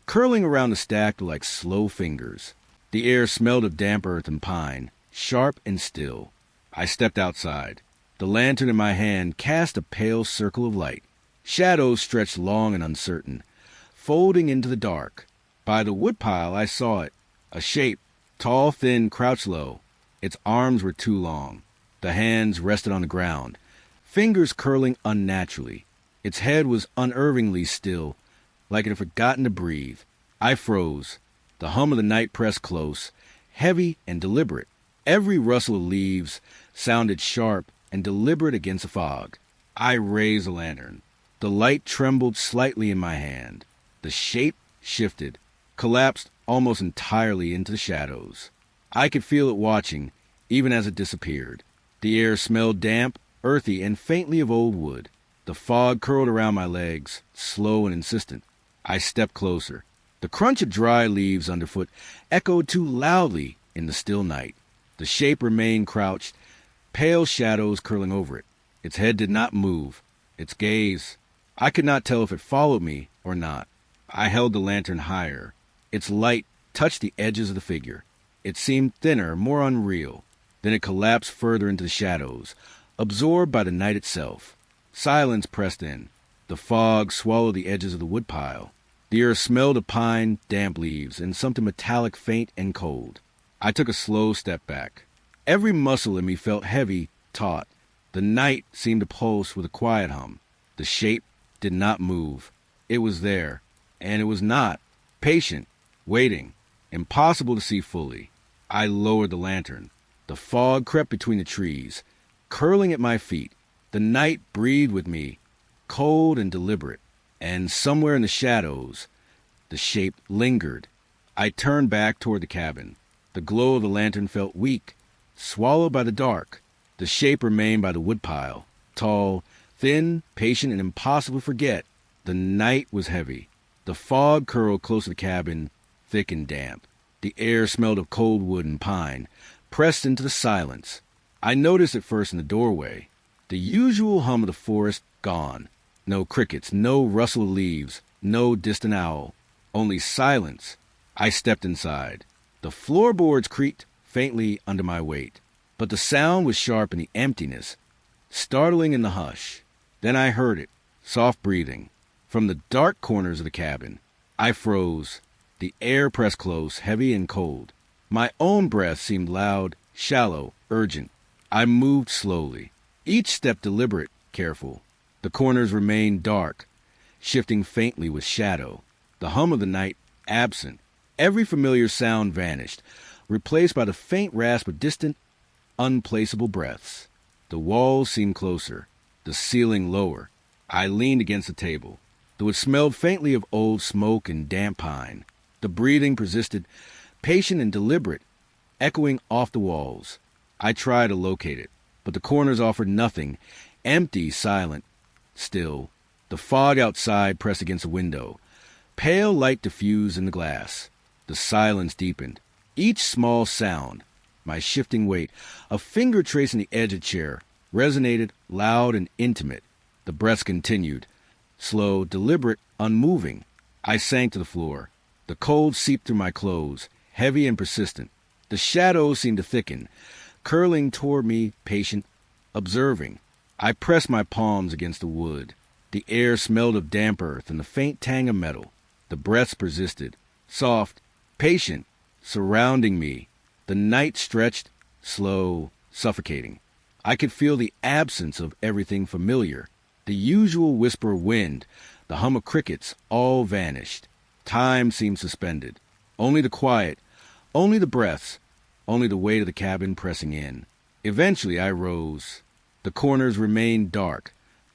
curling around the stack like slow fingers. The air smelled of damp earth and pine, sharp and still. I stepped outside. The lantern in my hand cast a pale circle of light. Shadows stretched long and uncertain, folding into the dark. By the woodpile I saw it, a shape, tall, thin, crouched low. Its arms were too long. The hands rested on the ground, fingers curling unnaturally. Its head was unervingly still, like it had forgotten to breathe. I froze. The hum of the night pressed close, heavy and deliberate. Every rustle of leaves sounded sharp and deliberate against the fog. I raised the lantern. The light trembled slightly in my hand. The shape shifted, collapsed almost entirely into the shadows. I could feel it watching, even as it disappeared. The air smelled damp, earthy, and faintly of old wood. The fog curled around my legs, slow and insistent. I stepped closer. The crunch of dry leaves underfoot echoed too loudly in the still night. The shape remained crouched, pale shadows curling over it. Its head did not move. Its gaze, I could not tell if it followed me or not. I held the lantern higher. Its light touched the edges of the figure. It seemed thinner, more unreal. Then it collapsed further into the shadows, absorbed by the night itself. Silence pressed in. The fog swallowed the edges of the woodpile. The earth smelled of pine, damp leaves, and something metallic, faint and cold. I took a slow step back. Every muscle in me felt heavy, taut. The night seemed to pulse with a quiet hum. The shape did not move. It was there, and it was not. Patient, waiting, impossible to see fully. I lowered the lantern. The fog crept between the trees, curling at my feet. The night breathed with me, cold and deliberate, and somewhere in the shadows, the shape lingered. I turned back toward the cabin. The glow of the lantern felt weak, swallowed by the dark. The shape remained by the woodpile, tall, thin, patient, and impossible to forget. The night was heavy. The fog curled close to the cabin, thick and damp. The air smelled of cold wood and pine, pressed into the silence. I noticed it first in the doorway. The usual hum of the forest gone. No crickets, no rustle of leaves, no distant owl. Only silence. I stepped inside. The floorboards creaked faintly under my weight, but the sound was sharp in the emptiness, startling in the hush. Then I heard it, soft breathing, from the dark corners of the cabin. I froze. The air pressed close, heavy and cold. My own breath seemed loud, shallow, urgent. I moved slowly, each step deliberate, careful. The corners remained dark, shifting faintly with shadow. The hum of the night absent. Every familiar sound vanished, replaced by the faint rasp of distant, unplaceable breaths. The walls seemed closer, the ceiling lower. I leaned against the table, though it smelled faintly of old smoke and damp pine. The breathing persisted, patient and deliberate, echoing off the walls. I tried to locate it, but the corners offered nothing, empty, silent, still. The fog outside pressed against the window. Pale light diffused in the glass. The silence deepened. Each small sound, my shifting weight, a finger tracing the edge of the chair, resonated loud and intimate. The breaths continued, slow, deliberate, unmoving. I sank to the floor. The cold seeped through my clothes, heavy and persistent. The shadows seemed to thicken, curling toward me, patient, observing. I pressed my palms against the wood. The air smelled of damp earth and the faint tang of metal. The breaths persisted, soft, patient, surrounding me. The night stretched, slow, suffocating. I could feel the absence of everything familiar. The usual whisper of wind, the hum of crickets, all vanished. Time seemed suspended. Only the quiet, only the breaths, only the weight of the cabin pressing in. Eventually I rose. The corners remained dark,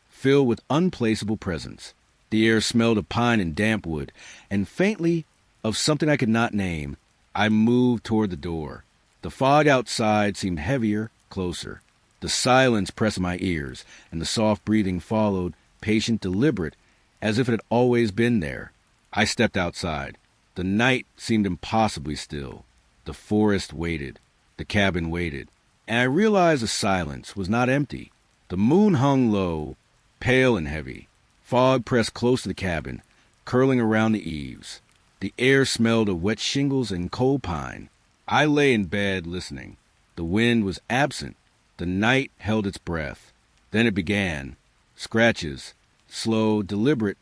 filled with unplaceable presence. The air smelled of pine and damp wood, and faintly of something I could not name. I moved toward the door. The fog outside seemed heavier, closer. The silence pressed my ears, and the soft breathing followed, patient, deliberate, as if it had always been there. I stepped outside. The night seemed impossibly still. The forest waited. The cabin waited. And I realized the silence was not empty. The moon hung low, pale and heavy. Fog pressed close to the cabin, curling around the eaves. The air smelled of wet shingles and cold pine. I lay in bed listening. The wind was absent. The night held its breath. Then it began. Scratches, slow, deliberate,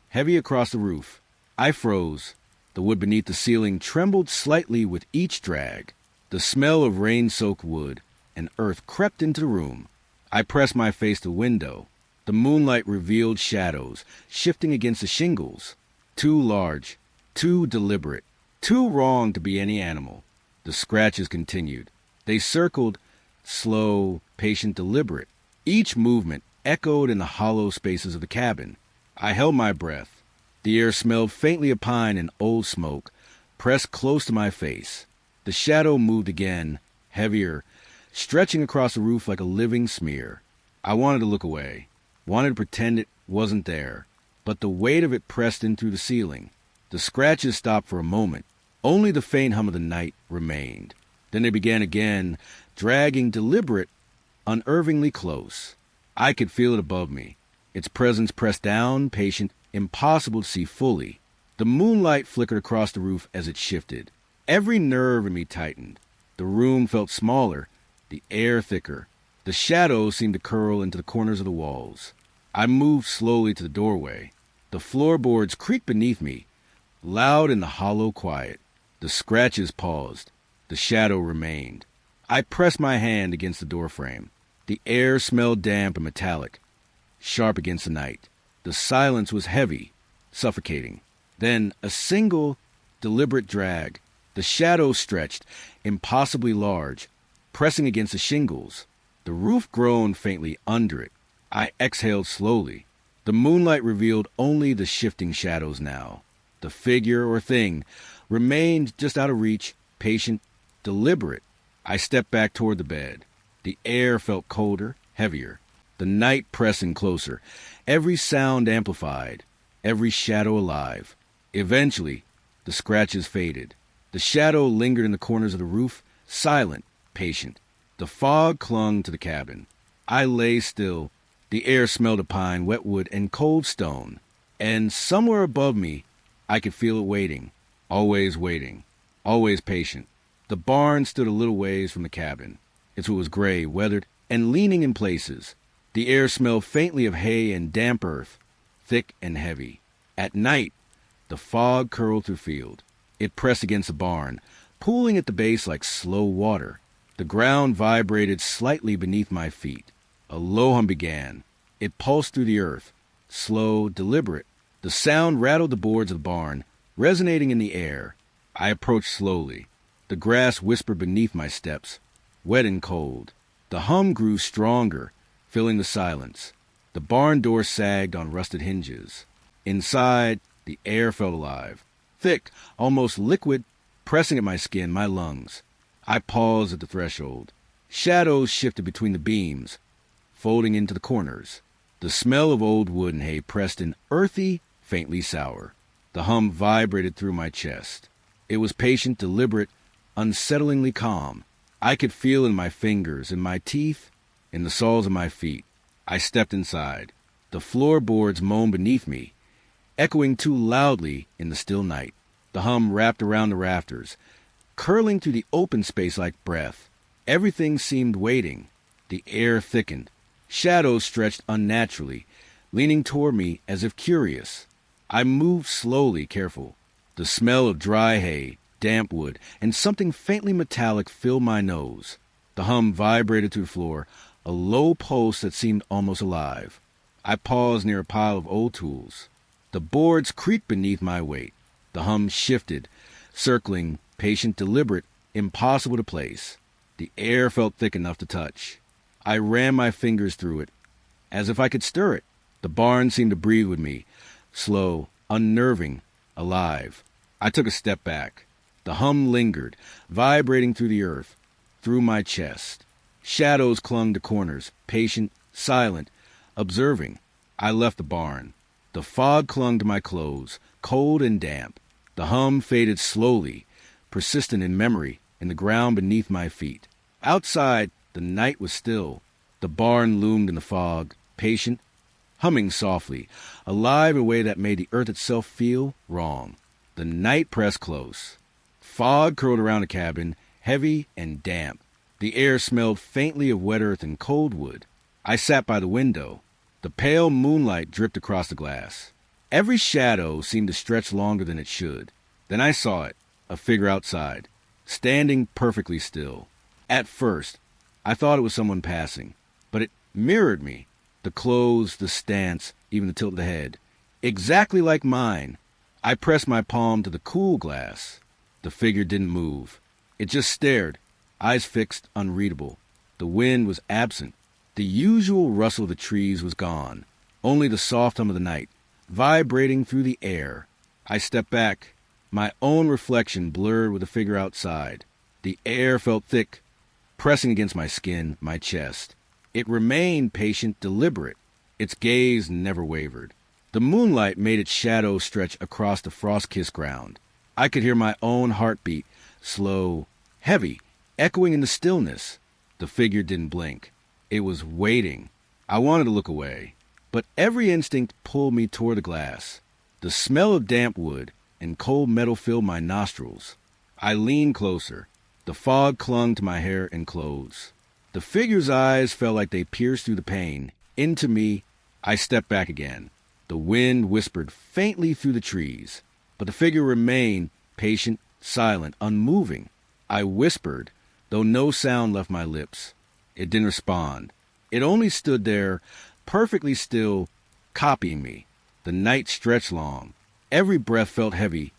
heavy across the roof. I froze. The wood beneath the ceiling trembled slightly with each drag. The smell of rain-soaked wood and earth crept into the room. I pressed my face to the window. The moonlight revealed shadows, shifting against the shingles. Too large, too deliberate, too wrong to be any animal. The scratches continued. They circled, slow, patient, deliberate. Each movement echoed in the hollow spaces of the cabin. I held my breath. The air smelled faintly of pine and old smoke, pressed close to my face. The shadow moved again, heavier, stretching across the roof like a living smear. I wanted to look away, wanted to pretend it wasn't there, but the weight of it pressed in through the ceiling. The scratches stopped for a moment. Only the faint hum of the night remained. Then they began again, dragging deliberate, unnervingly close. I could feel it above me, its presence pressed down, patient, impossible to see fully. The moonlight flickered across the roof as it shifted. Every nerve in me tightened. The room felt smaller, the air thicker. The shadows seemed to curl into the corners of the walls. I moved slowly to the doorway. The floorboards creaked beneath me, loud in the hollow quiet. The scratches paused. The shadow remained. I pressed my hand against the doorframe. The air smelled damp and metallic, sharp against the night. The silence was heavy, suffocating. Then a single, deliberate drag. The shadows stretched, impossibly large, pressing against the shingles. The roof groaned faintly under it. I exhaled slowly. The moonlight revealed only the shifting shadows now. The figure or thing remained just out of reach, patient, deliberate. I stepped back toward the bed. The air felt colder, heavier. The night pressing closer, every sound amplified, every shadow alive. Eventually, the scratches faded. The shadow lingered in the corners of the roof, silent, patient. The fog clung to the cabin. I lay still. The air smelled of pine, wet wood, and cold stone. And somewhere above me, I could feel it waiting, always patient. The barn stood a little ways from the cabin. Its wood was gray, weathered, and leaning in places. The air smelled faintly of hay and damp earth, thick and heavy. At night, the fog curled through field. It pressed against the barn, pooling at the base like slow water. The ground vibrated slightly beneath my feet. A low hum began. It pulsed through the earth, slow, deliberate. The sound rattled the boards of the barn, resonating in the air. I approached slowly. The grass whispered beneath my steps, wet and cold. The hum grew stronger, filling the silence. The barn door sagged on rusted hinges. Inside, the air felt alive, thick, almost liquid, pressing at my skin, my lungs. I paused at the threshold. Shadows shifted between the beams, folding into the corners. The smell of old wood and hay pressed in, earthy, faintly sour. The hum vibrated through my chest. It was patient, deliberate, unsettlingly calm. I could feel in my fingers, in my teeth, in the soles of my feet. I stepped inside. The floorboards moaned beneath me, echoing too loudly in the still night. The hum wrapped around the rafters, curling through the open space like breath. Everything seemed waiting. The air thickened. Shadows stretched unnaturally, leaning toward me as if curious. I moved slowly, careful. The smell of dry hay, damp wood, and something faintly metallic filled my nose. The hum vibrated through the floor, a low pulse that seemed almost alive. I paused near a pile of old tools. The boards creaked beneath my weight. The hum shifted, circling, patient, deliberate, impossible to place. The air felt thick enough to touch. I ran my fingers through it, as if I could stir it. The barn seemed to breathe with me, slow, unnerving, alive. I took a step back. The hum lingered, vibrating through the earth, through my chest. Shadows clung to corners, patient, silent, observing. I left the barn. The fog clung to my clothes, cold and damp. The hum faded slowly, persistent in memory, in the ground beneath my feet. Outside, the night was still. The barn loomed in the fog, patient, humming softly, alive in a way that made the earth itself feel wrong. The night pressed close. Fog curled around the cabin, heavy and damp. The air smelled faintly of wet earth and cold wood. I sat by the window. The pale moonlight dripped across the glass. Every shadow seemed to stretch longer than it should. Then I saw it, a figure outside, standing perfectly still. At first, I thought it was someone passing, but it mirrored me. The clothes, the stance, even the tilt of the head. Exactly like mine. I pressed my palm to the cool glass. The figure didn't move. It just stared, eyes fixed, unreadable. The wind was absent. The usual rustle of the trees was gone. Only the soft hum of the night, vibrating through the air. I stepped back, my own reflection blurred with the figure outside. The air felt thick, pressing against my skin, my chest. It remained patient, deliberate. Its gaze never wavered. The moonlight made its shadow stretch across the frost-kissed ground. I could hear my own heartbeat, slow, heavy, echoing in the stillness. The figure didn't blink. It was waiting. I wanted to look away, but every instinct pulled me toward the glass. The smell of damp wood and cold metal filled my nostrils. I leaned closer. The fog clung to my hair and clothes. The figure's eyes felt like they pierced through the pain. Into me, I stepped back again. The wind whispered faintly through the trees, but the figure remained patient, silent, unmoving. I whispered, though no sound left my lips. It didn't respond. It only stood there, perfectly still, copying me. The night stretched long. Every breath felt heavy,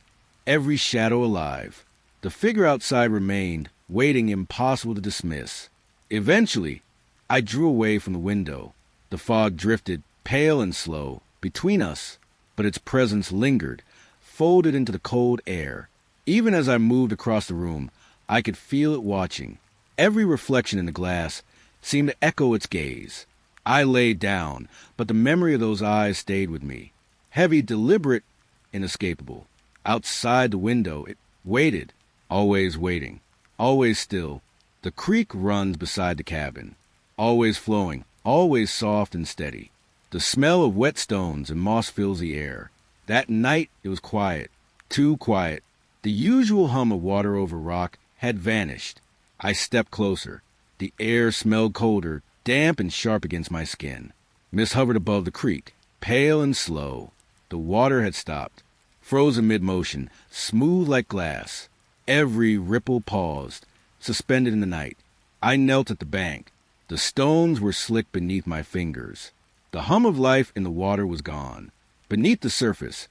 every shadow alive. The figure outside remained, waiting impossible to dismiss. Eventually, I drew away from the window. The fog drifted, pale and slow, between us, but its presence lingered, folded into the cold air. Even as I moved across the room, I could feel it watching. Every reflection in the glass seemed to echo its gaze. I lay down, but the memory of those eyes stayed with me. Heavy, deliberate, inescapable. Outside the window, it waited, always waiting, always still. The creek runs beside the cabin, always flowing, always soft and steady. The smell of wet stones and moss fills the air. That night it was quiet, too quiet. The usual hum of water over rock had vanished. I stepped closer. The air smelled colder, damp and sharp against my skin. Mist hovered above the creek, pale and slow. The water had stopped, frozen mid-motion, smooth like glass. Every ripple paused, suspended in the night. I knelt at the bank. The stones were slick beneath my fingers. The hum of life in the water was gone. Beneath the surface,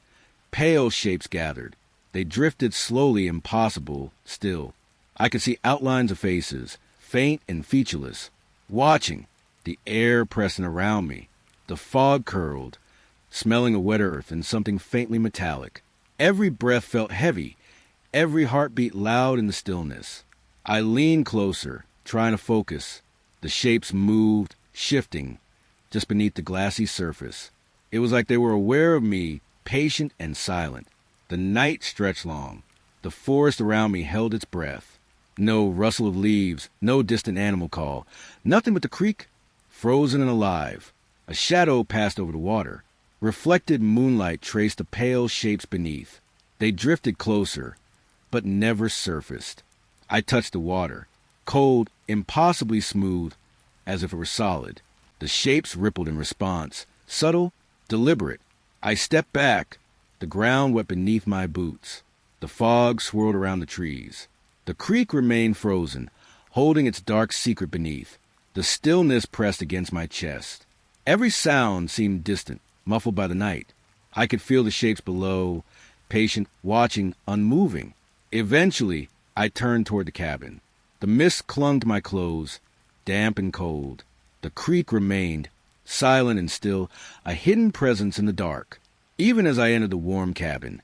pale shapes gathered. They drifted slowly, impossible, still. I could see outlines of faces, faint and featureless, watching, the air pressing around me. The fog curled, smelling of wet earth and something faintly metallic. Every breath felt heavy, every heartbeat loud in the stillness. I leaned closer, trying to focus. The shapes moved, shifting, just beneath the glassy surface. It was like they were aware of me, patient and silent. The night stretched long. The forest around me held its breath. No rustle of leaves, no distant animal call. Nothing but the creek, frozen and alive. A shadow passed over the water. Reflected moonlight traced the pale shapes beneath. They drifted closer, but never surfaced. I touched the water, cold, impossibly smooth, as if it were solid. The shapes rippled in response, subtle, deliberate. I stepped back, the ground wet beneath my boots. The fog swirled around the trees. The creek remained frozen, holding its dark secret beneath. The stillness pressed against my chest. Every sound seemed distant, muffled by the night. I could feel the shapes below, patient, watching, unmoving. Eventually, I turned toward the cabin. The mist clung to my clothes, damp and cold. The creek remained, silent and still, a hidden presence in the dark. Even as I entered the warm cabin,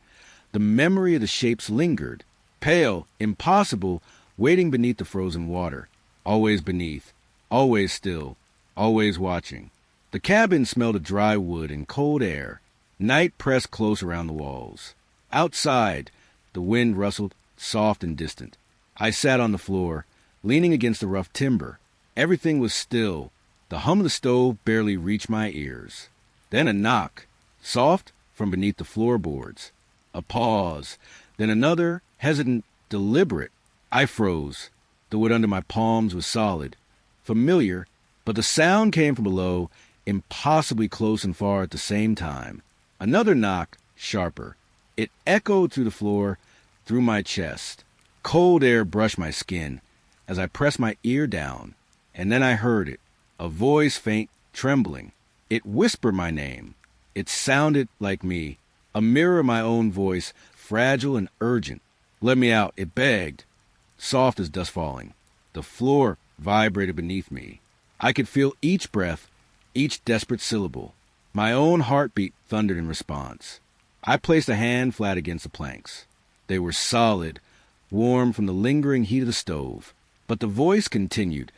the memory of the shapes lingered, pale, impossible, waiting beneath the frozen water. Always beneath, always still, always watching. The cabin smelled of dry wood and cold air. Night pressed close around the walls. Outside, the wind rustled, soft and distant. I sat on the floor, leaning against the rough timber. Everything was still. The hum of the stove barely reached my ears. Then a knock, soft, from beneath the floorboards. A pause, then another, hesitant, deliberate. I froze. The wood under my palms was solid, familiar, but the sound came from below, impossibly close and far at the same time. Another knock, sharper. It echoed through the floor, through my chest. Cold air brushed my skin as I pressed my ear down, and then I heard it, a voice faint, trembling. It whispered my name. It sounded like me, a mirror of my own voice, fragile and urgent. Let me out, it begged, soft as dust falling. The floor vibrated beneath me. I could feel each breath, each desperate syllable. My own heartbeat thundered in response. I placed a hand flat against the planks. They were solid, warm from the lingering heat of the stove. But the voice continued,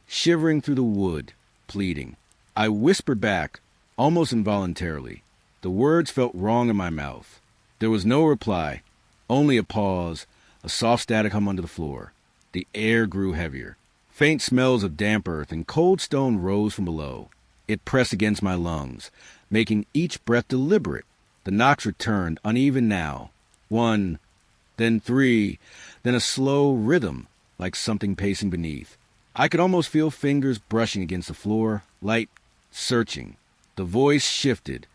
shivering through the wood, pleading. I whispered back, almost involuntarily. The words felt wrong in my mouth. There was no reply, only a pause, a soft static hum under the floor. The air grew heavier. Faint smells of damp earth and cold stone rose from below. It pressed against my lungs, making each breath deliberate. The knocks returned, uneven now. 1, then 3, then a slow rhythm, like something pacing beneath. I could almost feel fingers brushing against the floor, light, searching. The voice shifted,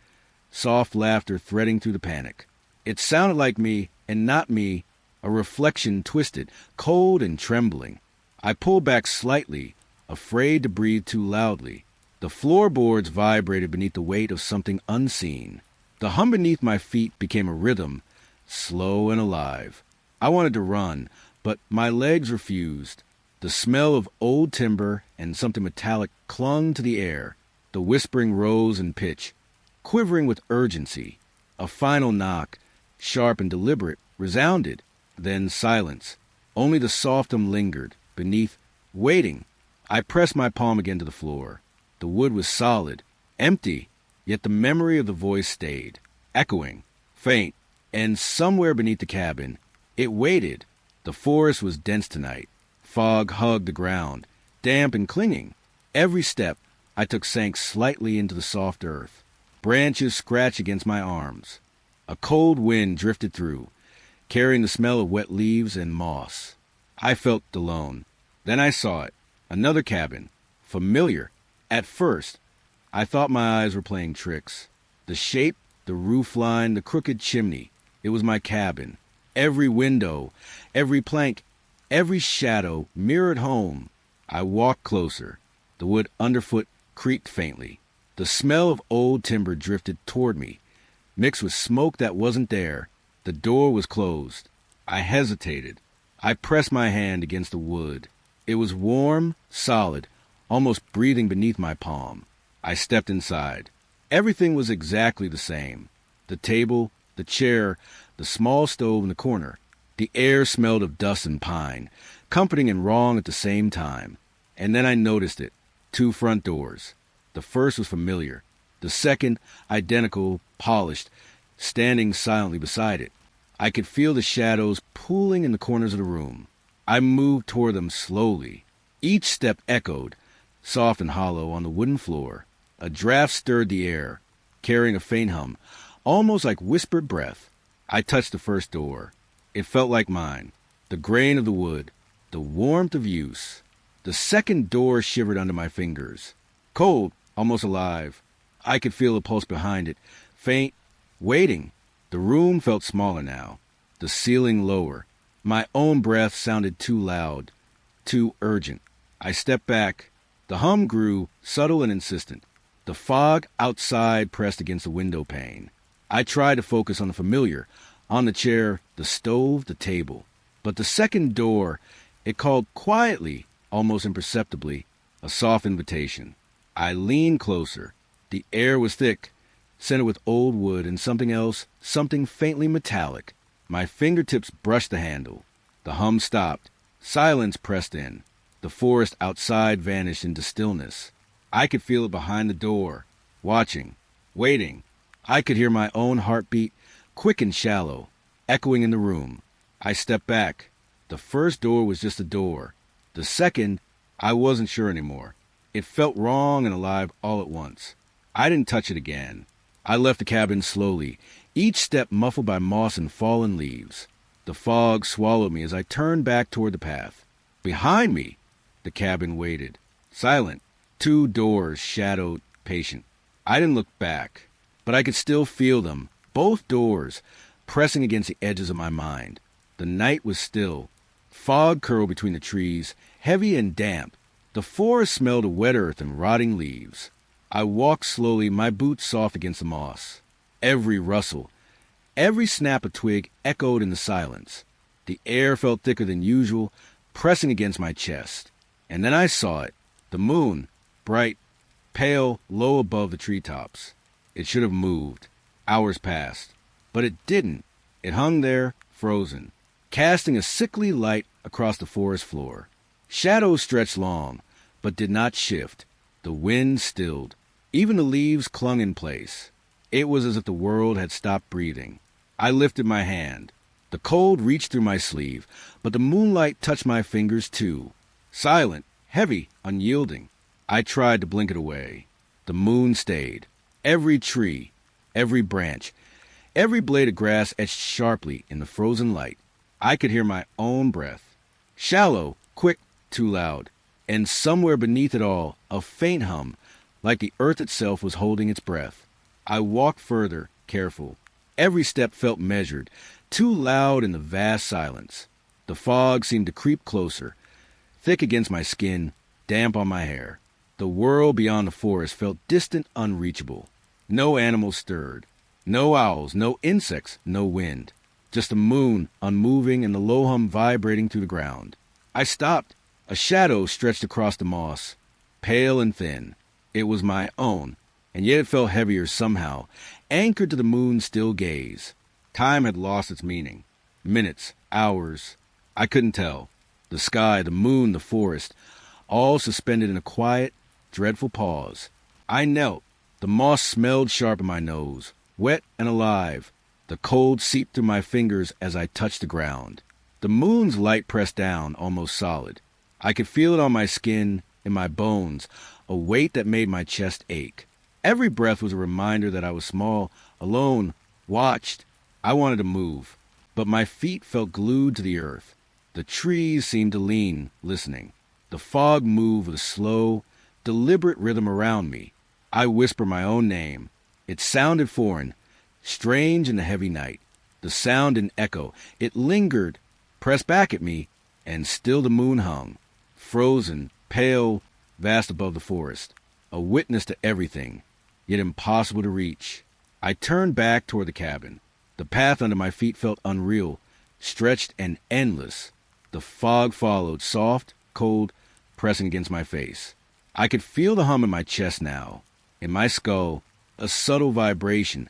soft laughter threading through the panic. It sounded like me, and not me, a reflection twisted, cold and trembling. I pulled back slightly, afraid to breathe too loudly. The floorboards vibrated beneath the weight of something unseen. The hum beneath my feet became a rhythm, slow and alive. I wanted to run, but my legs refused. The smell of old timber and something metallic clung to the air. The whispering rose in pitch, quivering with urgency. A final knock, sharp and deliberate, resounded. Then silence. Only the soft hum lingered, beneath, waiting. I pressed my palm again to the floor. The wood was solid, empty, yet the memory of the voice stayed, echoing, faint, and somewhere beneath the cabin, it waited. The forest was dense tonight. Fog hugged the ground, damp and clinging. Every step I took sank slightly into the soft earth. Branches scratched against my arms. A cold wind drifted through, carrying the smell of wet leaves and moss. I felt alone. Then I saw it. Another cabin. Familiar. At first, I thought my eyes were playing tricks. The shape, the roof line, the crooked chimney. It was my cabin. Every window, every plank, every shadow mirrored home. I walked closer. The wood underfoot creaked faintly. The smell of old timber drifted toward me, mixed with smoke that wasn't there. The door was closed. I hesitated. I pressed my hand against the wood. It was warm, solid, almost breathing beneath my palm. I stepped inside. Everything was exactly the same. The table, the chair, the small stove in the corner. The air smelled of dust and pine, comforting and wrong at the same time. And then I noticed it. 2 front doors. The first was familiar. The second, identical, polished, standing silently beside it. I could feel the shadows pooling in the corners of the room. I moved toward them slowly. Each step echoed, soft and hollow, on the wooden floor. A draft stirred the air, carrying a faint hum, almost like whispered breath. I touched the first door. It felt like mine. The grain of the wood, the warmth of use. The second door shivered under my fingers. Cold, almost alive. I could feel the pulse behind it, faint, waiting. The room felt smaller now, the ceiling lower. My own breath sounded too loud, too urgent. I stepped back. The hum grew, subtle and insistent. The fog outside pressed against the window pane. I tried to focus on the familiar, on the chair, the stove, the table. But the second door, it called quietly, almost imperceptibly, a soft invitation. I leaned closer. The air was thick, scented with old wood and something else, something faintly metallic. My fingertips brushed the handle. The hum stopped. Silence pressed in. The forest outside vanished into stillness. I could feel it behind the door, watching, waiting. I could hear my own heartbeat, quick and shallow, echoing in the room. I stepped back. The first door was just a door. The second, I wasn't sure anymore. It felt wrong and alive all at once. I didn't touch it again. I left the cabin slowly, each step muffled by moss and fallen leaves. The fog swallowed me as I turned back toward the path. Behind me, the cabin waited, silent. 2 doors shadowed, patient. I didn't look back, but I could still feel them, both doors, pressing against the edges of my mind. The night was still. Fog curled between the trees, heavy and damp. The forest smelled of wet earth and rotting leaves. I walked slowly, my boots soft against the moss. Every rustle, every snap of twig echoed in the silence. The air felt thicker than usual, pressing against my chest. And then I saw it, the moon, bright, pale, low above the treetops. It should have moved. Hours passed. But it didn't. It hung there, frozen, casting a sickly light across the forest floor. Shadows stretched long, but did not shift. The wind stilled. Even the leaves clung in place. It was as if the world had stopped breathing. I lifted my hand. The cold reached through my sleeve, but the moonlight touched my fingers too. Silent, heavy, unyielding. I tried to blink it away. The moon stayed. Every tree, every branch, every blade of grass etched sharply in the frozen light. I could hear my own breath. Shallow, quick, too loud. And somewhere beneath it all, a faint hum, like the earth itself was holding its breath. I walked further, careful. Every step felt measured, too loud in the vast silence. The fog seemed to creep closer, thick against my skin, damp on my hair. The world beyond the forest felt distant, unreachable. No animals stirred. No owls, no insects, no wind. just the moon unmoving and the low hum vibrating through the ground. I stopped. A shadow stretched across the moss, pale and thin. It was my own, and yet it felt heavier somehow, anchored to the moon's still gaze. Time had lost its meaning. Minutes, hours, I couldn't tell. The sky, the moon, the forest, all suspended in a quiet, dreadful pause. I knelt. The moss smelled sharp in my nose, wet and alive. The cold seeped through my fingers as I touched the ground. The moon's light pressed down, almost solid. I could feel it on my skin, in my bones, a weight that made my chest ache. Every breath was a reminder that I was small, alone, watched. I wanted to move, but my feet felt glued to the earth. The trees seemed to lean, listening. The fog moved with a slow, deliberate rhythm around me. I whispered my own name. It sounded foreign, strange in the heavy night. The sound an echo. It lingered, pressed back at me, and still the moon hung, frozen, pale, vast above the forest, a witness to everything, yet impossible to reach. I turned back toward the cabin. The path under my feet felt unreal, stretched and endless. The fog followed, soft, cold, pressing against my face. I could feel the hum in my chest now, in my skull, a subtle vibration,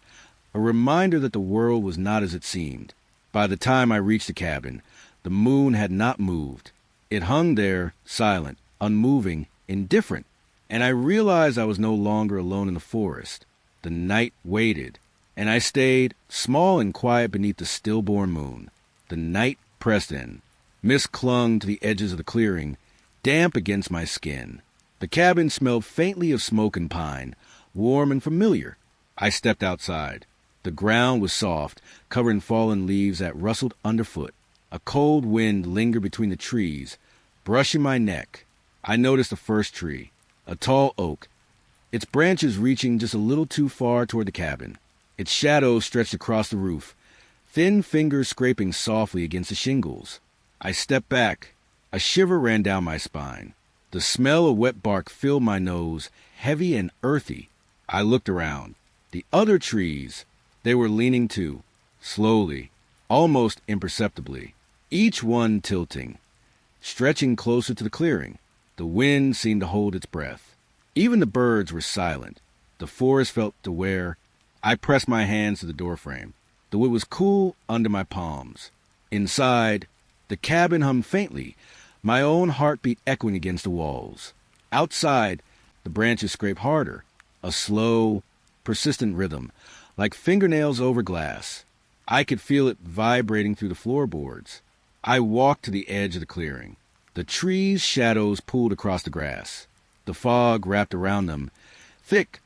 a reminder that the world was not as it seemed. By the time I reached the cabin, the moon had not moved. It hung there, silent, unmoving, indifferent, and I realized I was no longer alone in the forest. The night waited, and I stayed, small and quiet beneath the stillborn moon. The night pressed in. Mist clung to the edges of the clearing, damp against my skin. The cabin smelled faintly of smoke and pine, warm and familiar. I stepped outside. The ground was soft, covered in fallen leaves that rustled underfoot. A cold wind lingered between the trees, brushing my neck. I noticed the first tree, a tall oak, its branches reaching just a little too far toward the cabin. Its shadow stretched across the roof, thin fingers scraping softly against the shingles. I stepped back. A shiver ran down my spine. The smell of wet bark filled my nose, heavy and earthy. I looked around. The other trees, they were leaning too, slowly, almost imperceptibly, each one tilting, stretching closer to the clearing. The wind seemed to hold its breath. Even the birds were silent. The forest felt aware. I pressed my hands to the doorframe. The wood was cool under my palms. Inside, the cabin hummed faintly, my own heartbeat echoing against the walls. Outside, the branches scraped harder, a slow, persistent rhythm, like fingernails over glass. I could feel it vibrating through the floorboards. I walked to the edge of the clearing. The trees' shadows pooled across the grass. The fog wrapped around them, thick,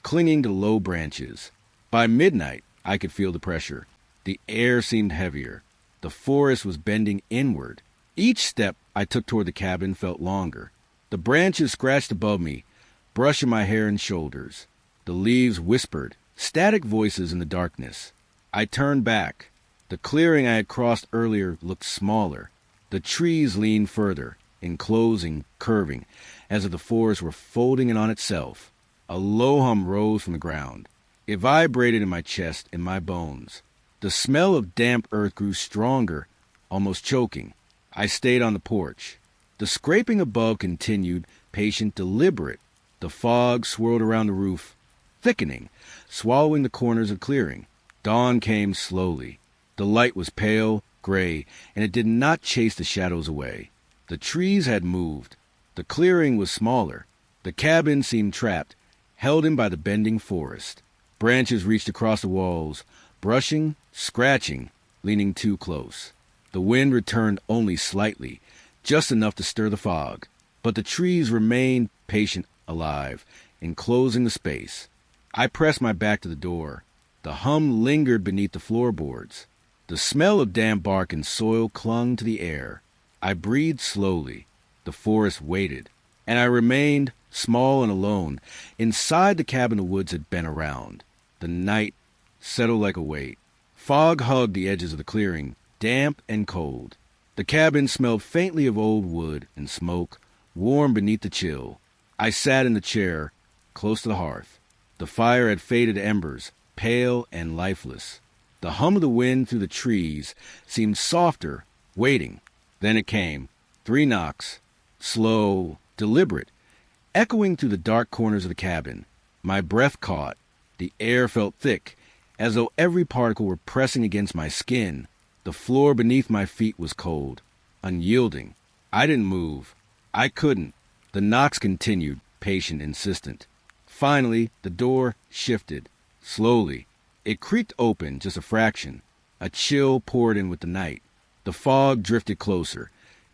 clinging to low branches. By midnight, I could feel the pressure. The air seemed heavier. The forest was bending inward. Each step I took toward the cabin felt longer. The branches scratched above me, brushing my hair and shoulders. The leaves whispered, static voices in the darkness. I turned back. The clearing I had crossed earlier looked smaller. The trees leaned further, enclosing, curving, as if the forest were folding in on itself. A low hum rose from the ground. It vibrated in my chest, in my bones. The smell of damp earth grew stronger, almost choking. I stayed on the porch. The scraping above continued, patient, deliberate. The fog swirled around the roof, thickening, swallowing the corners of clearing. Dawn came slowly. The light was pale, gray, and it did not chase the shadows away. The trees had moved. The clearing was smaller. The cabin seemed trapped, held in by the bending forest. Branches reached across the walls, brushing, scratching, leaning too close. The wind returned only slightly, just enough to stir the fog. But the trees remained patient, alive, enclosing the space. I pressed my back to the door. The hum lingered beneath the floorboards. The smell of damp bark and soil clung to the air. I breathed slowly. The forest waited, and I remained, small and alone, inside the cabin the woods had been around. The night settled like a weight. Fog hugged the edges of the clearing, damp and cold. The cabin smelled faintly of old wood and smoke, warm beneath the chill. I sat in the chair, close to the hearth. The fire had faded to embers, pale and lifeless. The hum of the wind through the trees seemed softer, waiting. Then it came. 3 knocks. Slow, deliberate, echoing through the dark corners of the cabin. My breath caught. The air felt thick, as though every particle were pressing against my skin. The floor beneath my feet was cold, unyielding. I didn't move. I couldn't. The knocks continued, patient, insistent. Finally, the door shifted. Slowly. It creaked open just a fraction. A chill poured in with the night. The fog drifted closer,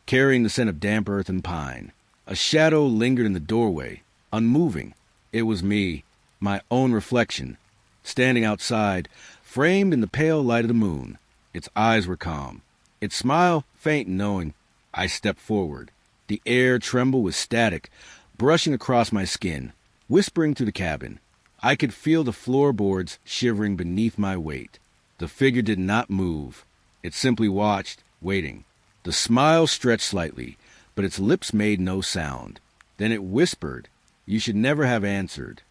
carrying the scent of damp earth and pine. A shadow lingered in the doorway, unmoving. It was me, my own reflection, standing outside, framed in the pale light of the moon. Its eyes were calm, its smile faint and knowing. I stepped forward. The air trembled with static, brushing across my skin, whispering through the cabin. I could feel the floorboards shivering beneath my weight. The figure did not move. It simply watched, waiting. The smile stretched slightly, but its lips made no sound. Then it whispered, "You should never have answered."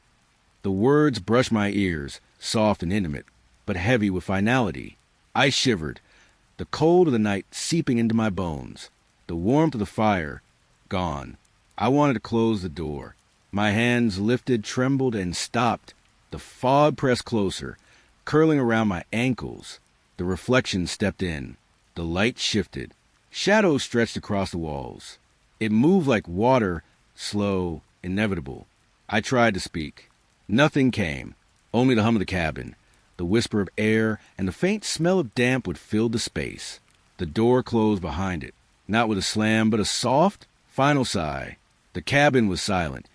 The words brushed my ears, soft and intimate, but heavy with finality. I shivered, the cold of the night seeping into my bones. The warmth of the fire, gone. I wanted to close the door. My hands lifted, trembled, and stopped. The fog pressed closer, curling around my ankles. The reflection stepped in. The light shifted. Shadows stretched across the walls. It moved like water, slow, inevitable. I tried to speak. Nothing came. Only the hum of the cabin, the whisper of air, and the faint smell of damp would fill the space. The door closed behind it, not with a slam, but a soft, final sigh. The cabin was silent,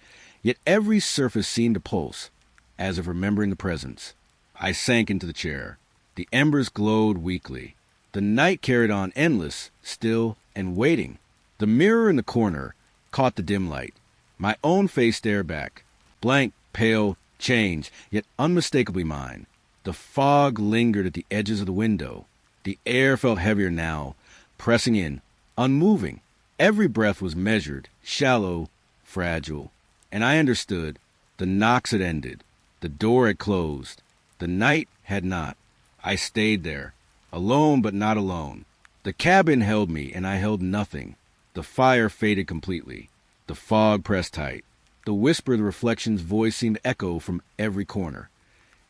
yet every surface seemed to pulse, as if remembering the presence. I sank into the chair. The embers glowed weakly. The night carried on endless, still, and waiting. The mirror in the corner caught the dim light. My own face stared back, blank, pale, changed, yet unmistakably mine. The fog lingered at the edges of the window. The air felt heavier now, pressing in, unmoving. Every breath was measured, shallow, fragile. And I understood. The knocks had ended. The door had closed. The night had not. I stayed there, alone but not alone. The cabin held me, and I held nothing. The fire faded completely. The fog pressed tight. The whisper of the reflection's voice seemed to echo from every corner.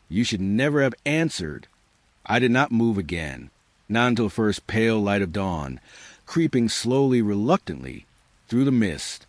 You should never have answered. I did not move again, not until the first pale light of dawn, creeping slowly, reluctantly, through the mist.